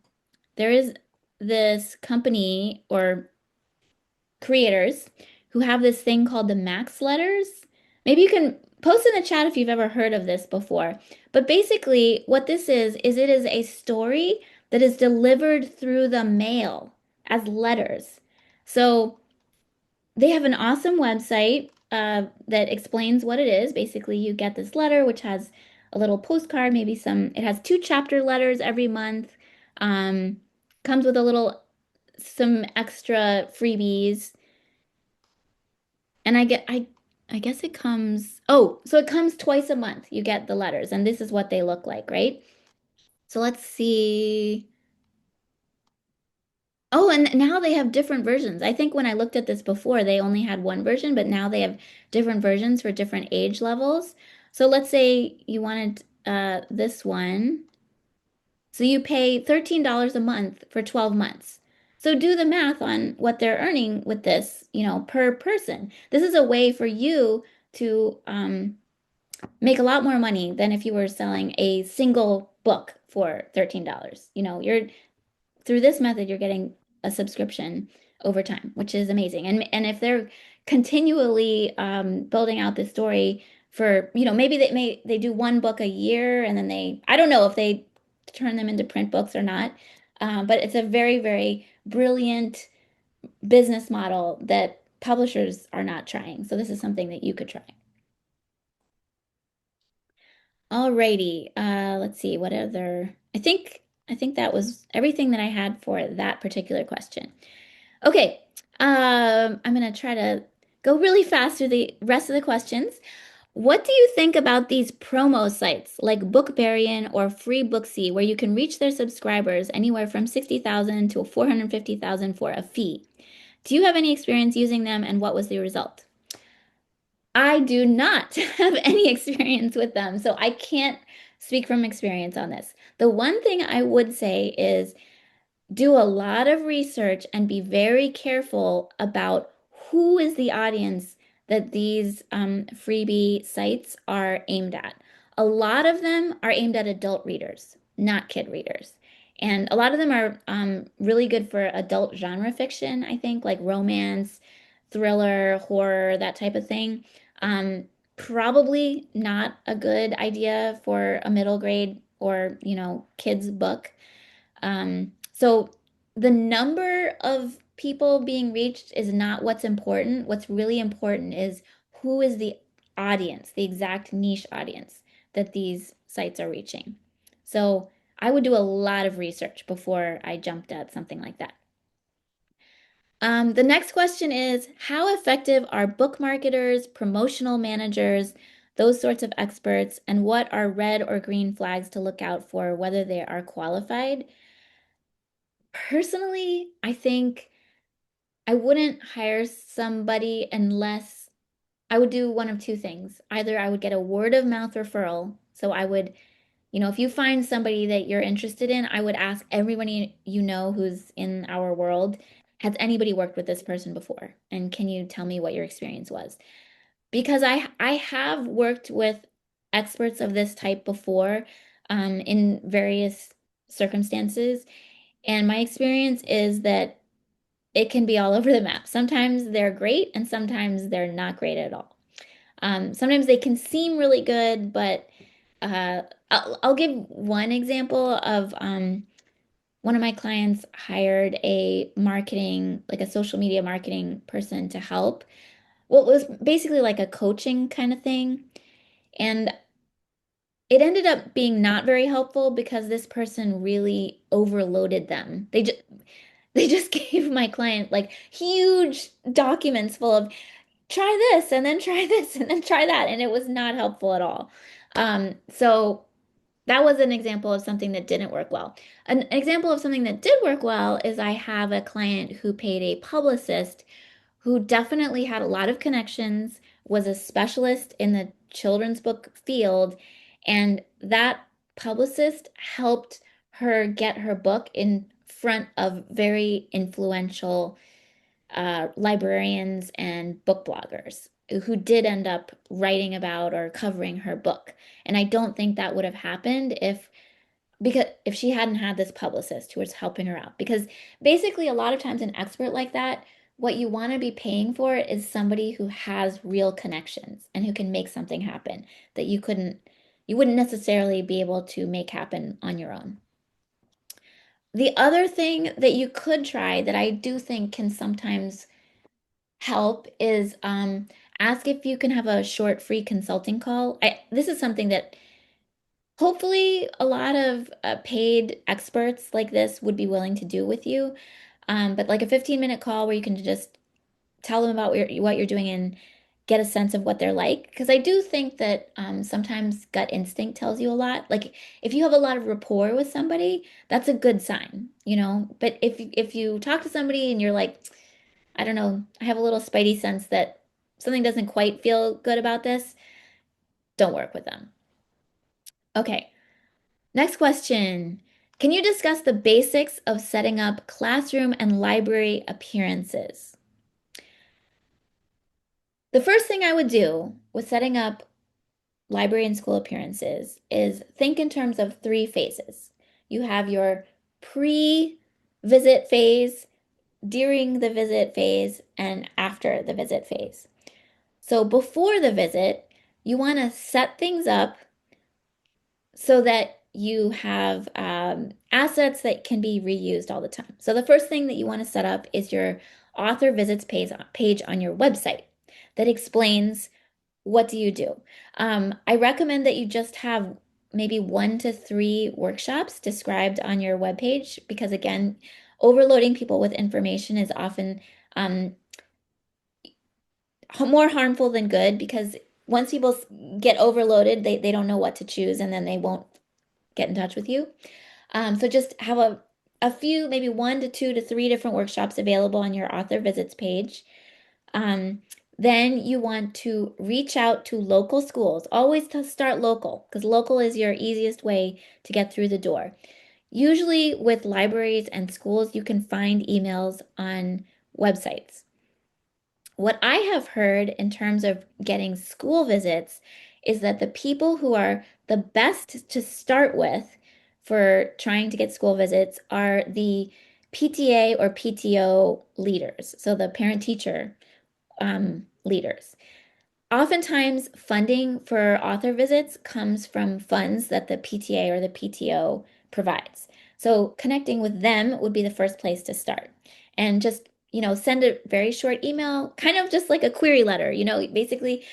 there is this company or creators who have this thing called the Max letters. Maybe you can post in the chat if you've ever heard of this before. But basically, what this is it is a story that is delivered through the mail as letters. So they have an awesome website that explains what it is. Basically, you get this letter, which has a little postcard, maybe it has 2 chapter letters every month. Um, comes with some extra freebies. And I guess it comes, oh, so it comes twice a month. You get the letters, and this is what they look like, right? So let's see. Oh, and now they have different versions. I think when I looked at this before, they only had one version, but now they have different versions for different age levels. So let's say you wanted this one. So you pay $13 a month for 12 months. So do the math on what they're earning with this, per person. This is a way for you to make a lot more money than if you were selling a single book for $13. You're through this method, you're getting a subscription over time, which is amazing. And if they're continually building out this story for, maybe they do one book a year and then I don't know if they turn them into print books or not. But it's a very, very brilliant business model that publishers are not trying. So this is something that you could try. Alrighty. Let's see what other. I think that was everything that I had for that particular question. Okay. I'm gonna try to go really fast through the rest of the questions. What do you think about these promo sites like Bookbarian or Free Booksy, where you can reach their subscribers anywhere from 60,000 to 450,000 for a fee? Do you have any experience using them, and what was the result? I do not have any experience with them, so I can't speak from experience on this. The one thing I would say is do a lot of research and be very careful about who is the audience that these freebie sites are aimed at. A lot of them are aimed at adult readers, not kid readers. And a lot of them are really good for adult genre fiction, I think, like romance, thriller, horror, that type of thing. Um, Probably not a good idea for a middle grade or, kids book. So the number of people being reached is not what's important. What's really important is who is the audience, the exact niche audience that these sites are reaching. So I would do a lot of research before I jumped at something like that. The next question is, how effective are book marketers, promotional managers, those sorts of experts, and what are red or green flags to look out for whether they are qualified? Personally, I think I wouldn't hire somebody unless I would do one of two things. Either I would get a word of mouth referral. So I would, if you find somebody that you're interested in, I would ask everybody you know who's in our world, has anybody worked with this person before? And can you tell me what your experience was? Because I have worked with experts of this type before, in various circumstances, and my experience is that it can be all over the map. Sometimes they're great, and sometimes they're not great at all. Sometimes they can seem really good, but uh, I'll give one example of one of my clients hired a marketing, like a social media marketing person to help. Well, it was basically like a coaching kind of thing. And it ended up being not very helpful because this person really overloaded them. They just gave my client like huge documents full of try this and then try this and then try that, and it was not helpful at all. So that was an example of something that didn't work well. An example of something that did work well is I have a client who paid a publicist who definitely had a lot of connections, was a specialist in the children's book field, and that publicist helped her get her book in front of very influential librarians and book bloggers who did end up writing about or covering her book. And I don't think that would have happened if she hadn't had this publicist who was helping her out. Because basically, a lot of times, an expert like that, what you want to be paying for is somebody who has real connections and who can make something happen that you wouldn't necessarily be able to make happen on your own. The other thing that you could try that I do think can sometimes help is ask if you can have a short free consulting call. This is something that hopefully a lot of paid experts like this would be willing to do with you. But like a 15-minute call where you can just tell them about what you're doing and get a sense of what they're like. Because I do think that sometimes gut instinct tells you a lot. Like if you have a lot of rapport with somebody, that's a good sign. But if you talk to somebody and you're like, I don't know, I have a little spidey sense that something doesn't quite feel good about this, don't work with them. Okay, next question. Can you discuss the basics of setting up classroom and library appearances? The first thing I would do with setting up library and school appearances is think in terms of three phases. You have your pre-visit phase, during the visit phase, and after the visit phase. So before the visit, you want to set things up so that you have assets that can be reused all the time. So the first thing that you want to set up is your author visits page on your website that explains what do you do. I recommend that you just have maybe 1 to 3 workshops described on your webpage because again, overloading people with information is often um, more harmful than good because once people get overloaded, they don't know what to choose and then they won't get in touch with you. So just have a few, maybe 1 to 2 to 3 different workshops available on your author visits page. Um, then you want to reach out to local schools. Always to start local because local is your easiest way to get through the door. Usually with libraries and schools, you can find emails on websites. What I have heard in terms of getting school visits is that the people who are the best to start with for trying to get school visits are the PTA or PTO leaders, so the parent-teacher leaders. Oftentimes, funding for author visits comes from funds that the PTA or the PTO provides. So connecting with them would be the first place to start. And just, send a very short email, kind of just like a query letter, basically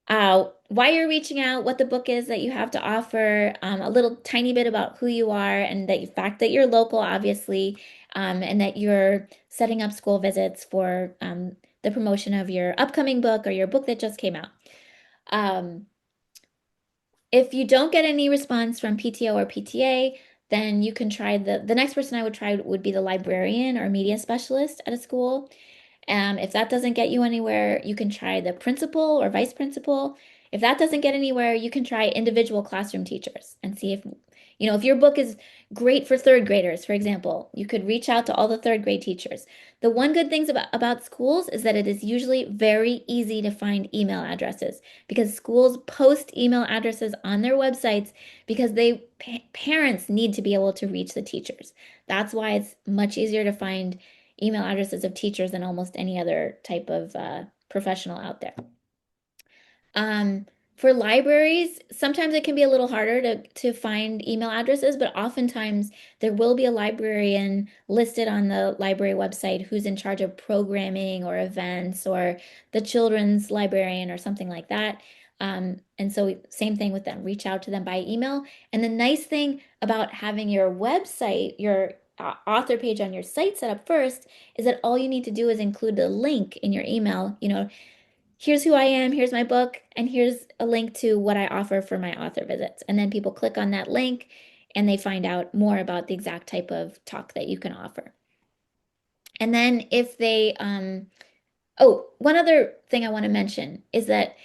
why you're reaching out, what the book is that you have to offer, a little tiny bit about who you are, and the fact that you're local, obviously, and that you're setting up school visits for the promotion of your upcoming book or your book that just came out. Um, if you don't get any response from PTO or PTA, then you can try the next person I would try would be the librarian or media specialist at a school. If that doesn't get you anywhere, you can try the principal or vice principal. If that doesn't get anywhere, you can try individual classroom teachers and see if, if your book is great for third graders, for example, you could reach out to all the third grade teachers. The one good things about schools is that it is usually very easy to find email addresses because schools post email addresses on their websites because parents need to be able to reach the teachers. That's why it's much easier to find email addresses of teachers than almost any other type of professional out there. Um, for libraries, sometimes it can be a little harder to find email addresses, but oftentimes there will be a librarian listed on the library website who's in charge of programming or events or the children's librarian or something like that. And so same thing with them, reach out to them by email. And the nice thing about having your website, your author page on your site set up first is that all you need to do is include a link in your email, here's who I am, here's my book, and here's a link to what I offer for my author visits. And then people click on that link and they find out more about the exact type of talk that you can offer. And then if they, one other thing I want to mention is that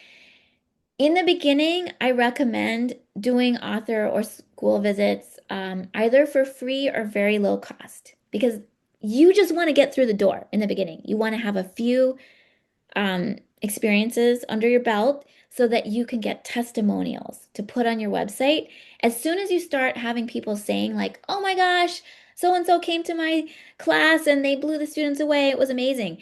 in the beginning, I recommend doing author or school visits either for free or very low cost because you just want to get through the door in the beginning. You want to have a few experiences under your belt so that you can get testimonials to put on your website. As soon as you start having people saying, like, oh my gosh, so and so came to my class and they blew the students away, it was amazing.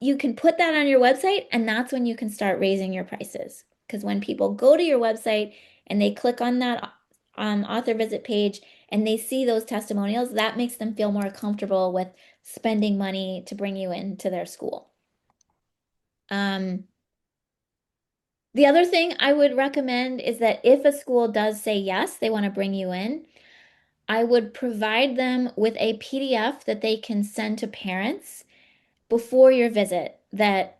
You can put that on your website, and that's when you can start raising your prices. Because when people go to your website and they click on that author visit page and they see those testimonials, that makes them feel more comfortable with spending money to bring you into their school. Um, the other thing I would recommend is that if a school does say yes, they want to bring you in, I would provide them with a PDF that they can send to parents before your visit that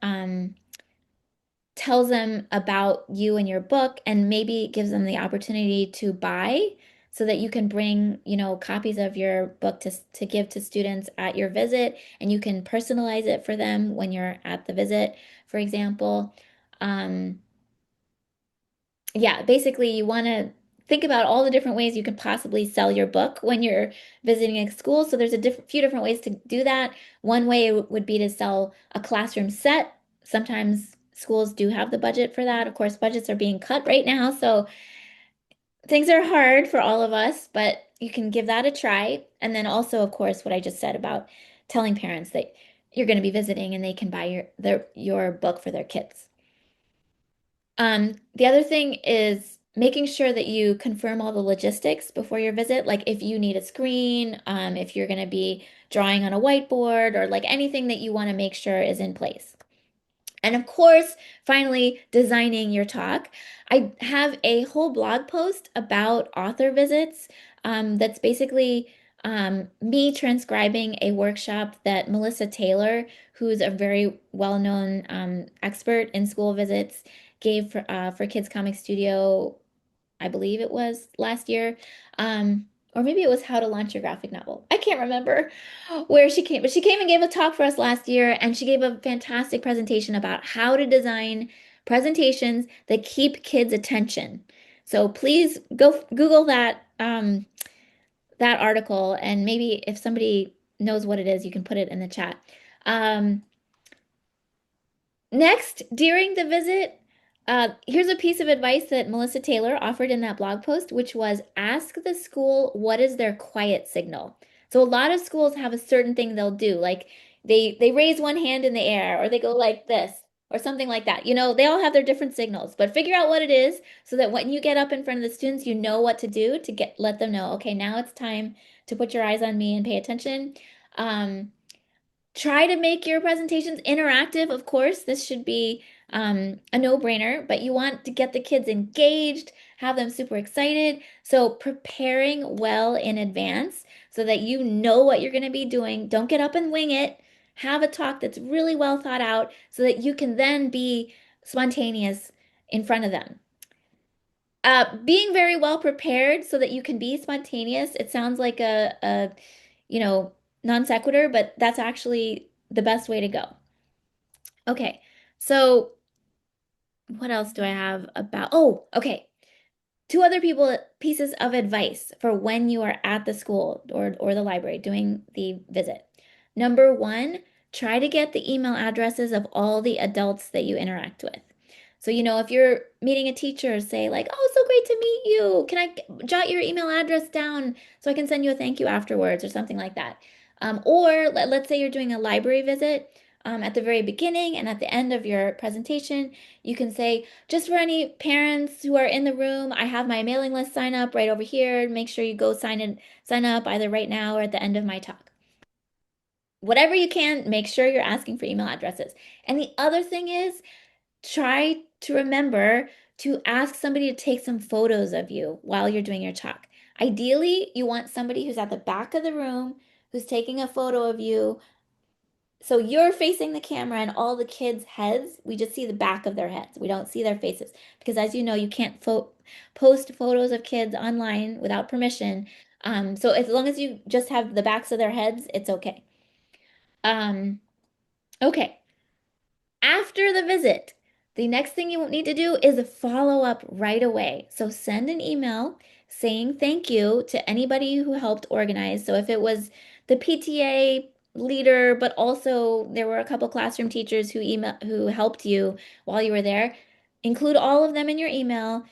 tells them about you and your book and maybe gives them the opportunity to buy so that you can bring, copies of your book to give to students at your visit and you can personalize it for them when you're at the visit, for example. Um, yeah, basically you want to think about all the different ways you could possibly sell your book when you're visiting a school. So there's few different ways to do that. One way would be to sell a classroom set. Sometimes schools do have the budget for that. Of course, budgets are being cut right now, so things are hard for all of us, but you can give that a try. And then also, of course, what I just said about telling parents that you're going to be visiting and they can buy your book for their kids. The other thing is making sure that you confirm all the logistics before your visit, like if you need a screen, if you're going to be drawing on a whiteboard, or like anything that you want to make sure is in place. And of course, finally, designing your talk. I have a whole blog post about author visits that's basically me transcribing a workshop that Melissa Taylor, who's a very well-known expert in school visits, gave for Kids Comic Studio, I believe it was last year. Or maybe it was How to Launch Your Graphic Novel. I can't remember where she came, but she came and gave a talk for us last year, and she gave a fantastic presentation about how to design presentations that keep kids' attention. So please go Google that article, and maybe if somebody knows what it is, you can put it in the chat. Um, Next, during the visit, here's a piece of advice that Melissa Taylor offered in that blog post, which was ask the school what is their quiet signal. So a lot of schools have a certain thing they'll do, like they raise one hand in the air or they go like this or something like that. They all have their different signals, but figure out what it is so that when you get up in front of the students, you know what to do to let them know, okay, now it's time to put your eyes on me and pay attention. Um, Try to make your presentations interactive, of course. This should be a no-brainer, but you want to get the kids engaged, have them super excited. So preparing well in advance so that you know what you're going to be doing. Don't get up and wing it. Have a talk that's really well thought out so that you can then be spontaneous in front of them. Being very well prepared so that you can be spontaneous. It sounds like you know, non sequitur, but that's actually the best way to go. Okay. So what else do I have about? Oh, okay. Two other pieces of advice for when you are at the school or the library doing the visit. Number one, try to get the email addresses of all the adults that you interact with. So, if you're meeting a teacher, say like, "Oh, so great to meet you. Can I jot your email address down so I can send you a thank you afterwards," or something like that. Or let's say you're doing a library visit. At the very beginning and at the end of your presentation, you can say, just for any parents who are in the room, I have my mailing list sign up right over here. Make sure you go sign up either right now or at the end of my talk. Whatever you can, make sure you're asking for email addresses. And the other thing is try to remember to ask somebody to take some photos of you while you're doing your talk. Ideally, you want somebody who's at the back of the room, who's taking a photo of you so you're facing the camera and all the kids' heads, we just see the back of their heads. We don't see their faces because as you know, you can't post photos of kids online without permission. So as long as you just have the backs of their heads, it's okay. Um, okay. After the visit, the next thing you need to do is follow up right away. So send an email saying thank you to anybody who helped organize. So if it was the PTA leader, but also there were a couple classroom teachers who helped you while you were there, include all of them in your email.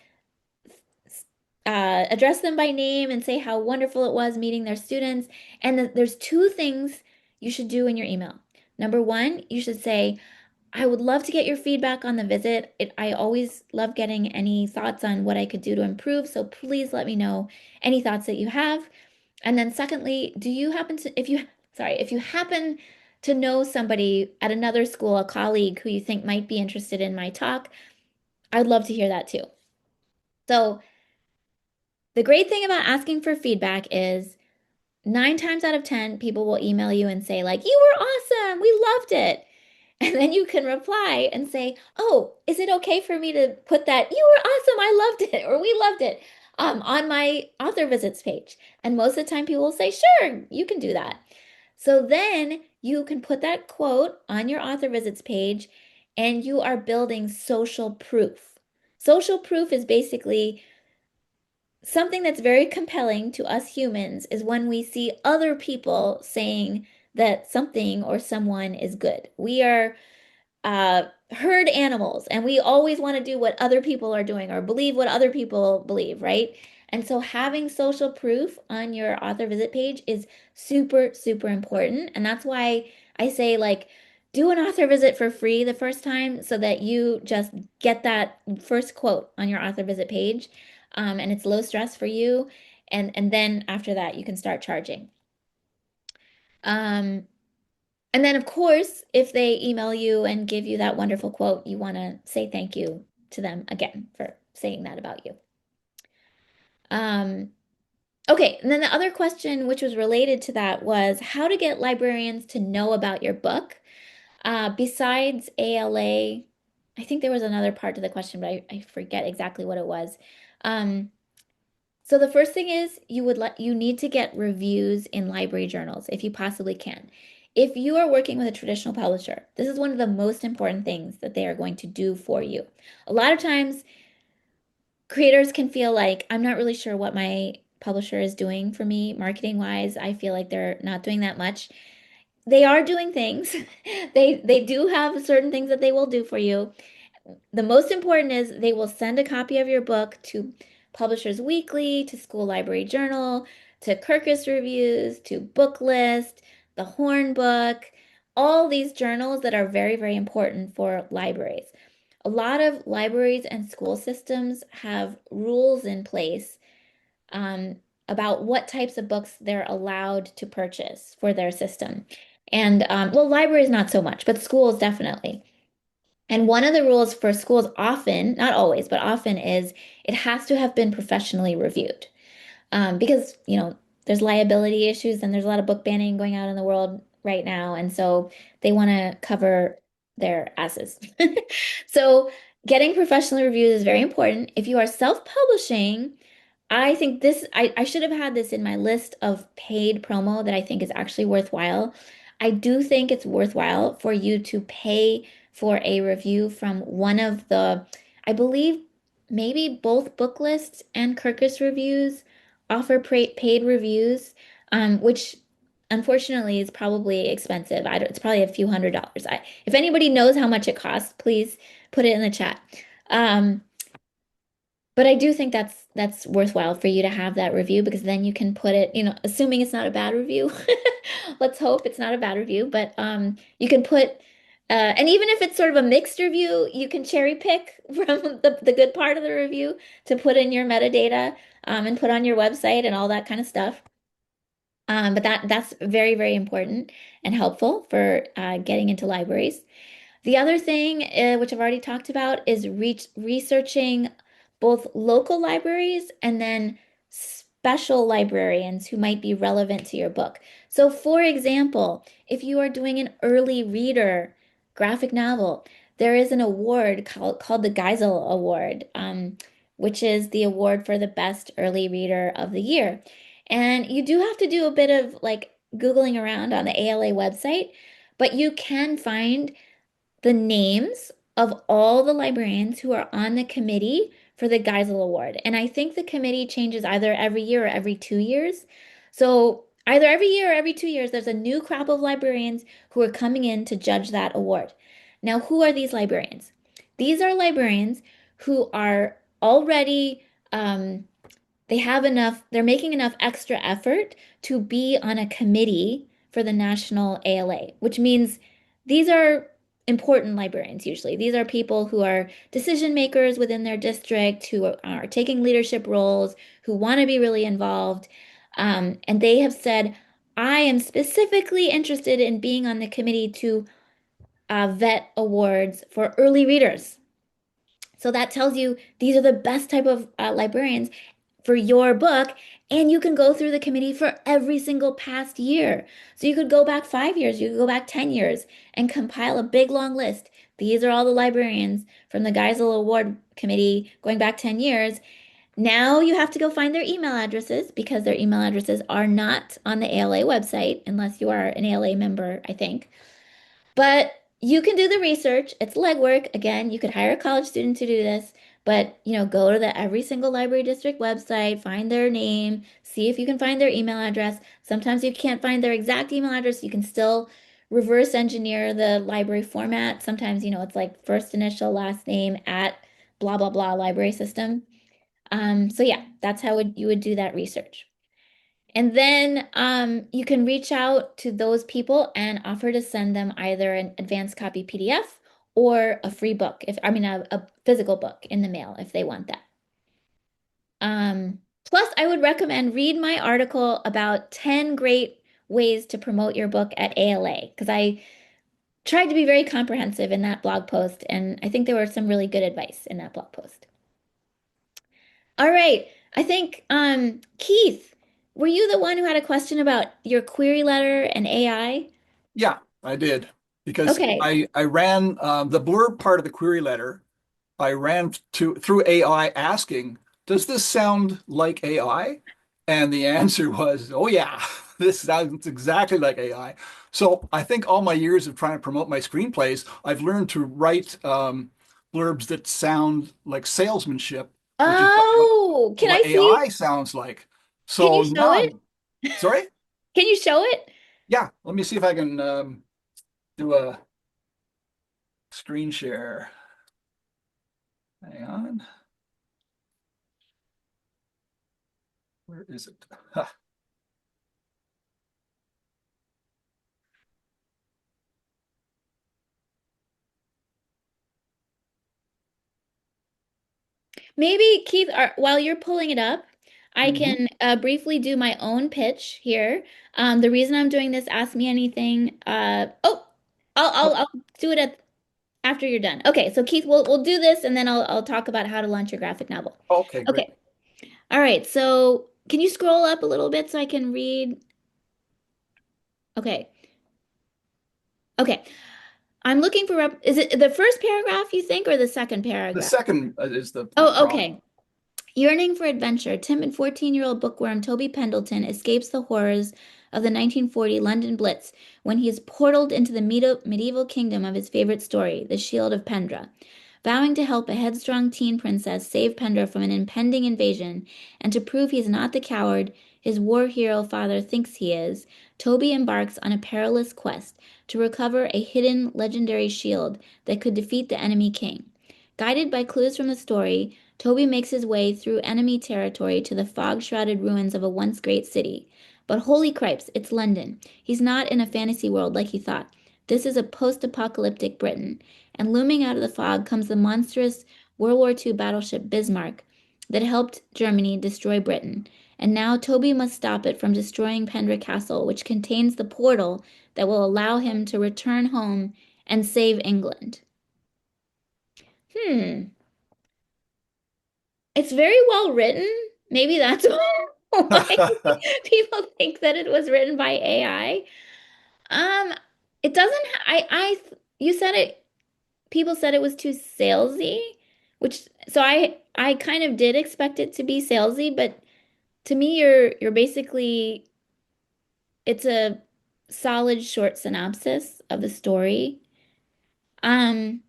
Address them by name and say how wonderful it was meeting their students. And there's two things you should do in your email. Number one, you should say, I would love to get your feedback on the visit. I always love getting any thoughts on what I could do to improve. So please let me know any thoughts that you have. And then secondly, do you happen to, if you happen to know somebody at another school, a colleague who you think might be interested in my talk, I'd love to hear that too. So the great thing about asking for feedback is 9 times out of 10, people will email you and say like, you were awesome. We loved it. And then you can reply and say, "Oh, is it okay for me to put that? You were awesome. I loved it, or we loved it, on my author visits page." And most of the time, people will say, "Sure, you can do that." So then you can put that quote on your author visits page, and you are building social proof. Social proof is basically something that's very compelling to us humans is when we see other people saying that something or someone is good. We are herd animals, and we always want to do what other people are doing or believe what other people believe, right? And so having social proof on your author visit page is super, super important. And that's why I say, like, do an author visit for free the first time so that you just get that first quote on your author visit page. And it's low stress for you. And then after that, you can start charging. Um, and then, of course, if they email you and give you that wonderful quote, you want to say thank you to them again for saying that about you. Um, okay, and then the other question, which was related to that, was how to get librarians to know about your book. Besides ALA, I think there was another part to the question, but I forget exactly what it was. Um, So the first thing is you need to get reviews in library journals if you possibly can. If you are working with a traditional publisher, this is one of the most important things that they are going to do for you. A lot of times creators can feel like I'm not really sure what my publisher is doing for me marketing wise. I feel like they're not doing that much. They are doing things. They do have certain things that they will do for you. The most important is they will send a copy of your book to Publishers Weekly, to School Library Journal, to Kirkus Reviews, to Booklist, the Horn Book, all these journals that are very, very important for libraries. A lot of libraries and school systems have rules in place um, about what types of books they're allowed to purchase for their system. And well, libraries not so much, but schools definitely. And one of the rules for schools often, not always, but often is it has to have been professionally reviewed. Because, there's liability issues and there's a lot of book banning going out in the world right now. And so they want to cover their asses. So Getting professional reviews is very important. If you are self-publishing, I think I should have had this in my list of paid promo that I think is actually worthwhile. I do think it's worthwhile for you to pay for a review from one of I believe maybe both Booklist and Kirkus Reviews offer paid reviews, which unfortunately is probably expensive. It's probably a few $100s. If anybody knows how much it costs, please put it in the chat. Um, but I do think that's worthwhile for you to have that review because then you can put it, assuming it's not a bad review. Let's hope it's not a bad review, but you can put and even if it's sort of a mixed review, you can cherry pick from the good part of the review to put in your metadata and put on your website and all that kind of stuff. But that's very, very important and helpful for getting into libraries. The other thing, which I've already talked about, is researching both local libraries and then special librarians who might be relevant to your book. So, for example, if you are doing an early reader graphic novel, there is an award called the Geisel Award, which is the award for the best early reader of the year. And you do have to do a bit of like Googling around on the ALA website, but you can find the names of all the librarians who are on the committee for the Geisel Award. And I think the committee changes either every year or every 2 years. So either every year or every 2 years, there's a new crop of librarians who are coming in to judge that award. Now, who are these librarians? These are librarians who are already they're making enough extra effort to be on a committee for the national ALA, which means these are important librarians usually. These are people who are decision makers within their district, who are taking leadership roles, who want to be really involved. And they have said, I am specifically interested in being on the committee to vet awards for early readers. So that tells you these are the best type of librarians for your book, and you can go through the committee for every single past year. So you could go back 5 years, you could go back 10 years and compile a big long list. These are all the librarians from the Geisel Award Committee going back 10 years. Now you have to go find their email addresses because their email addresses are not on the ALA website unless you are an ALA member, I think. But you can do the research. It's legwork. Again, you could hire a college student to do this, but go to the every single library district website, find their name, see if you can find their email address. Sometimes you can't find their exact email address. You can still reverse engineer the library format. Sometimes, it's like first initial, last name at blah blah blah library system. So yeah, that's how you would do that research. And then you can reach out to those people and offer to send them either an advanced copy PDF or a free book, if I mean a physical book in the mail if they want that. Plus, I would recommend read my article about 10 great ways to promote your book at ALA because I tried to be very comprehensive in that blog post, and I think there was some really good advice in that blog post. All right. I think, Keith, were you the one who had a question about your query letter and AI? Yeah, I did because Okay. I ran the blurb part of the query letter. I ran to through AI asking, "Does this sound like AI?" And the answer was, "Oh yeah, this sounds exactly like AI." So I think all my years of trying to promote my screenplays, I've learned to write blurbs that sound like salesmanship, which is Oh, can I what see? AI sounds like. Can So you show now it? I'm sorry. Can you show it? Yeah, let me see if I can do a screen share. Hang on. Where is it? Huh. Maybe, Keith, while you're pulling it up, I Mhm. can briefly do my own pitch here. The reason I'm doing this, ask me anything. I'll do it after you're done. Okay, so Keith, we'll do this, and then I'll talk about how to launch your graphic novel. Okay, great. Okay. All right. So can you scroll up a little bit so I can read? Okay. Okay. I'm looking for rep is it the first paragraph you think or the second The paragraph? second is the Oh, prompt. okay. Yearning for adventure, timid 14-year-old bookworm Toby Pendleton escapes the horrors of the 1940 London Blitz when he is portaled into the medieval kingdom of his favorite story, The Shield of Pendra. Vowing to help a headstrong teen princess save Pendra from an impending invasion and to prove he is not the coward his war hero father thinks he is, Toby embarks on a perilous quest to recover a hidden legendary shield that could defeat the enemy king. Guided by clues from the story, Toby makes his way through enemy territory to the fog-shrouded ruins of a once great city. But holy cripes, it's London. He's not in a fantasy world like he thought. This is a post-apocalyptic Britain, and looming out of the fog comes the monstrous World War II battleship Bismarck that helped Germany destroy Britain. And now Toby must stop it from destroying Pendra Castle, which contains the portal that will allow him to return home and save England. Hmm. It's very well written. Maybe that's why people think that it was written by AI. Um, it doesn't, you said it, people said it was too salesy, which, so I kind of did expect it to be salesy, but to me, you're basically, it's a solid short synopsis of the story. Um,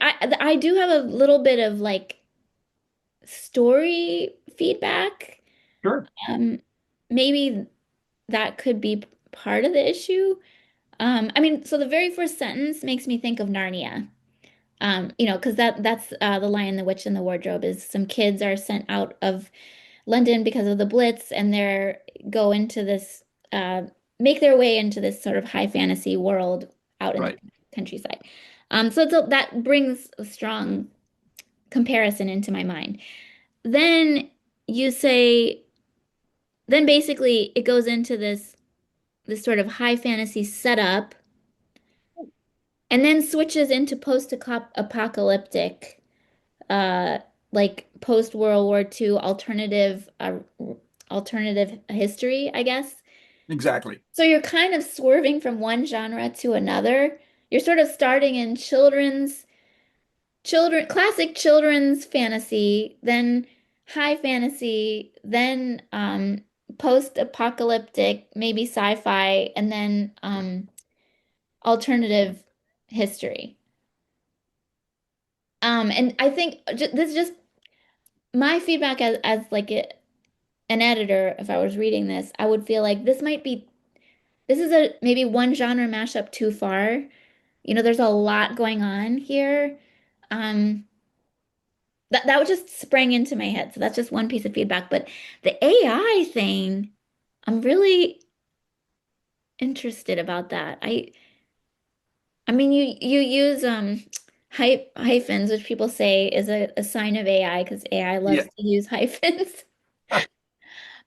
I do have a little bit of like story feedback. Sure, Um, maybe that could be part of the issue. I mean, so the very first sentence makes me think of Narnia. Because that's The Lion, the Witch, and the Wardrobe is some kids are sent out of London because of the Blitz, and they're go into this make their way into this sort of high fantasy world out in the right. countryside. That brings a strong comparison into my mind. Then you say, then basically it goes into this sort of high fantasy setup and then switches into post-apocalyptic uh like post World War II alternative history, I guess. Exactly. So you're kind of swerving from one genre to another. You're sort of starting in classic children's fantasy, then high fantasy, then post-apocalyptic, maybe sci-fi, and then alternative history. And I think this is just my feedback as like an editor. If I was reading this, I would feel like this is a maybe one genre mashup too far. There's a lot going on here. Um, that would just sprang into my head. So that's just one piece of feedback. But the AI thing, I'm really interested about that. I mean, you use hyphens, which people say is a sign of AI because AI loves Yeah. to use hyphens.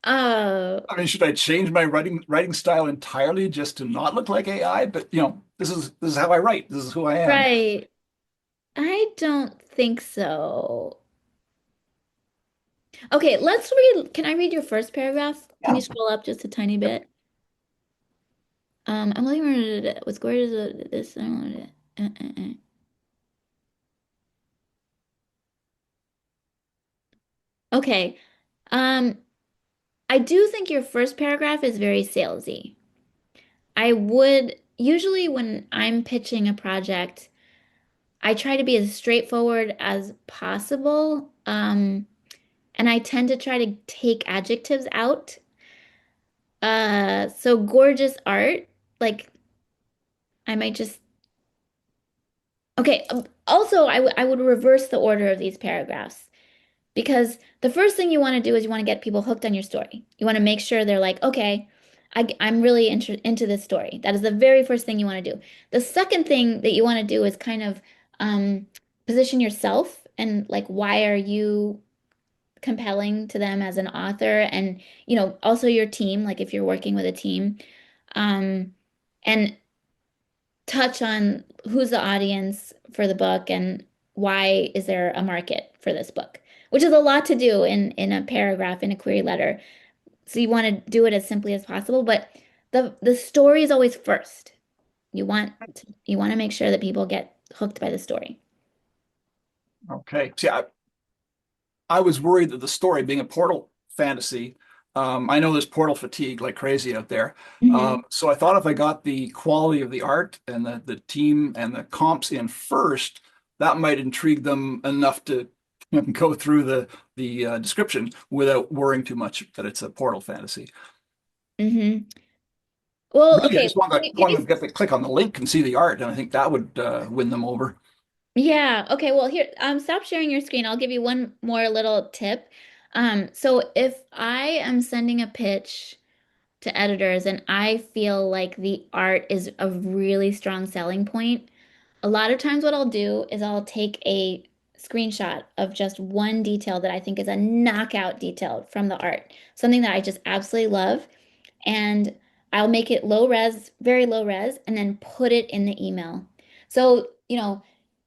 Uh, I mean, should I change my writing style entirely just to not look like AI? But this is how I write. This is who I am. right. I don't think so. Okay, let's read. Can I read your first paragraph? Can you Yeah. scroll up just a tiny Yep. bit? I'm looking at what's gorgeous this. I don't want it. Okay. Um, I do think your first paragraph is very salesy. I would usually when I'm pitching a project, I try to be as straightforward as possible. And I tend to try to take adjectives out. So gorgeous art, like I might just okay. Also, I would reverse the order of these paragraphs because the first thing you want to do is you want to get people hooked on your story. You want to make sure they're like, okay, I'm really into this story. That is the very first thing you want to do. The second thing that you want to do is kind of um, position yourself and like, why are you compelling to them as an author? And, also your team, like if you're working with a team, um, and touch on who's the audience for the book and why is there a market for this book, which is a lot to do in a paragraph in a query letter. So you want to do it as simply as possible, but the story is always first. You want to make sure that people get hooked by the story. Okay. See, I was worried that the story, being a portal fantasy, I know there's portal fatigue like crazy out there. Hmm. So I thought if I got the quality of the art and the team and the comps in first, that might intrigue them enough to go through the description without worrying too much that it's a portal fantasy. Hmm. Well, Really, I okay. just want Can to you, get the click on the link and see the art, and I think that would win them over. yeah, okay. Well, here, stop sharing your screen. I'll give you one more little tip. So if I am sending a pitch to editors and I feel like the art is a really strong selling point, a lot of times what I'll do is I'll take a screenshot of just one detail that I think is a knockout detail from the art, something that I just absolutely love, and I'll make it low res, very low res, and then put it in the email. So,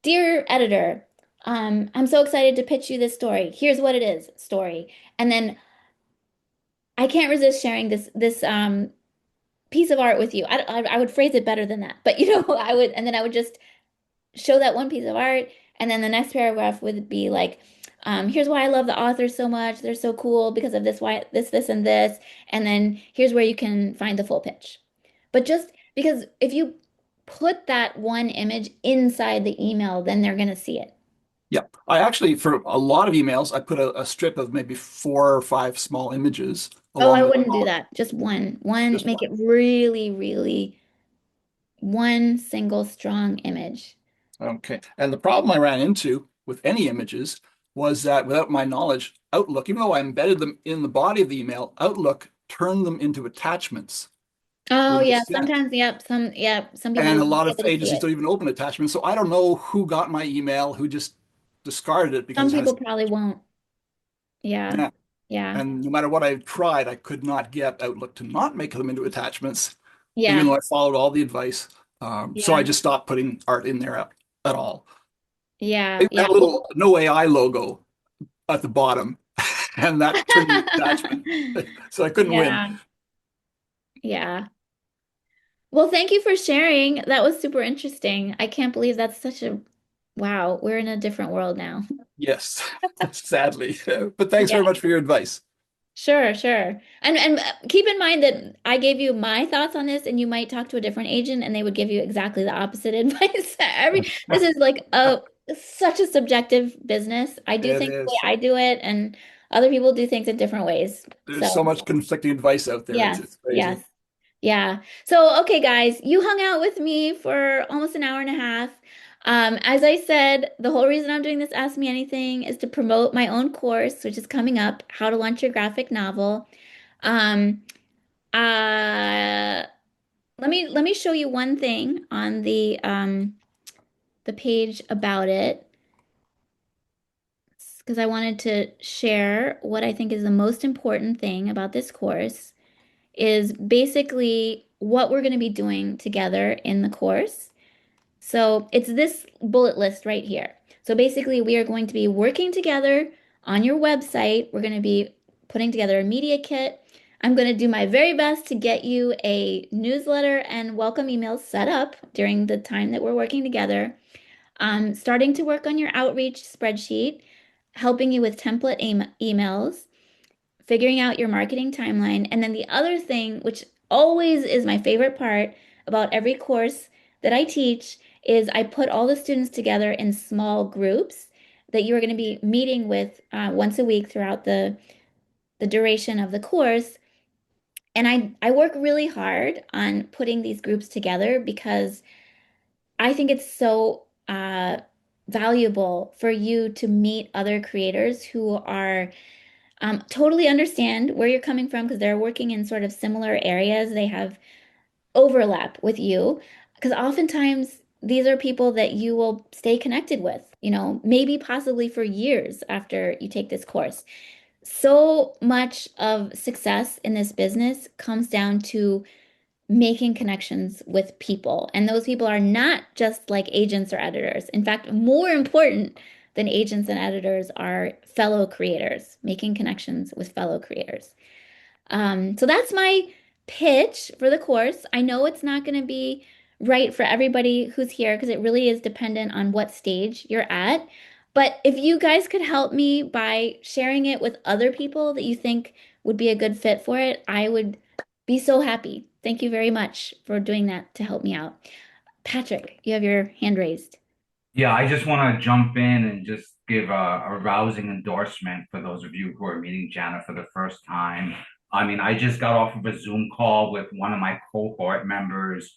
dear editor, I'm so excited to pitch you this story. Here's what it is, story. And then I can't resist sharing this piece of art with you. I would phrase it better than that, but and then I would just show that one piece of art, and then the next paragraph would be like, here's why I love the authors so much. They're so cool because of this, why this, and this. And then here's where you can find the full pitch. But just because if you put that one image inside the email, then they're going to see it. Yeah, I actually, for a lot of emails, I put a strip of maybe 4 or 5 small images Oh, I along the wouldn't do top, that. Just one, just make one. it really, really one single strong image. Okay. And the problem I ran into with any images was that without my knowledge, Outlook, even though I embedded them in the body of the email, Outlook turned them into attachments Oh when they yeah, sent. sometimes, some people And a won't lot be of able to see agencies it. don't even open attachments. So I don't know who got my email, who just discarded it Some because it people has, probably won't. Yeah. yeah. Yeah. And no matter what I tried, I could not get Outlook to not make them into attachments, even Yeah. though I followed all the advice. So I Yeah. just stopped putting art in there at all. Yeah. It Yeah. had a little no AI logo at the bottom, and that turned into attachment. So I couldn't win. Yeah. Yeah. Well, thank you for sharing. That was super interesting. I can't believe that's such a wow. We're in a different world now. Yes, sadly. But thanks Yeah. very much for your advice. Sure, sure. And keep in mind that I gave you my thoughts on this, and you might talk to a different agent, and they would give you exactly the opposite advice. This is like a such a subjective business. I do It things the way is. I do it, and other people do things in different ways. There's so So, much conflicting advice out there. yes, It's yes. crazy. Yeah. So, okay, guys, you hung out with me for almost an hour and a half. As I said, the whole reason I'm doing this Ask Me Anything is to promote my own course, which is coming up, How to Launch Your Graphic Novel. Um, uh, let me show you one thing on the page about it, because I wanted to share what I think is the most important thing about this course is basically what we're going to be doing together in the course. So it's this bullet list right here. So basically, we are going to be working together on your website. We're going to be putting together a media kit. I'm going to do my very best to get you a newsletter and welcome emails set up during the time that we're working together. Starting to work on your outreach spreadsheet, helping you with template emails, figuring out your marketing timeline. And then the other thing, which always is my favorite part about every course that I teach, is I put all the students together in small groups that you are going to be meeting with once a week throughout the duration of the course. And I work really hard on putting these groups together because I think it's so valuable for you to meet other creators who are totally understand where you're coming from because they're working in sort of similar areas. They have overlap with you because oftentimes these are people that you will stay connected with, maybe possibly for years after you take this course. So much of success in this business comes down to making connections with people. And those people are not just like agents or editors. In fact, more important than agents and editors are fellow creators, making connections with fellow creators. So that's my pitch for the course. I know it's not going to be right for everybody who's here because it really is dependent on what stage you're at. But if you guys could help me by sharing it with other people that you think would be a good fit for it, I would be so happy. Thank you very much for doing that to help me out. Patrick, you have your hand raised. Yeah, I just want to jump in and just give a rousing endorsement for those of you who are meeting Jana for the first time. I mean, I just got off of a Zoom call with one of my cohort members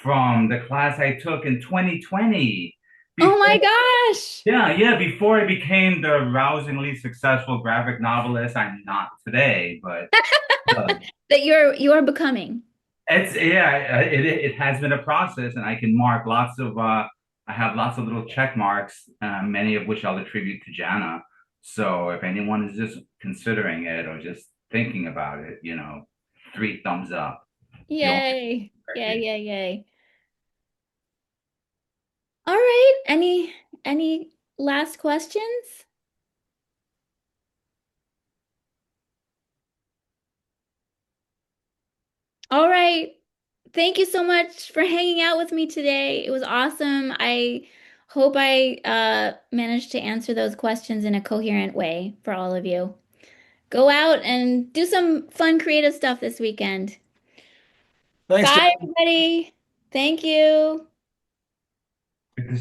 from the class I took in 2020. Oh my Before, gosh! yeah, before I became the rousingly successful graphic novelist I'm not today, but uh, That you are becoming. it's it has been a process, and I can mark lots of I have lots of little check marks, many of which I'll attribute to Jana. So if anyone is just considering it or just thinking about it, three thumbs up. You'll Yay. Yay, be. yay, yay. All right. Any last questions? All right. Thank you so much for hanging out with me today. It was awesome. I hope I managed to answer those questions in a coherent way for all of you. Go out and do some fun creative stuff this weekend. Thanks, Bye, Jen. everybody. Thank you. Good to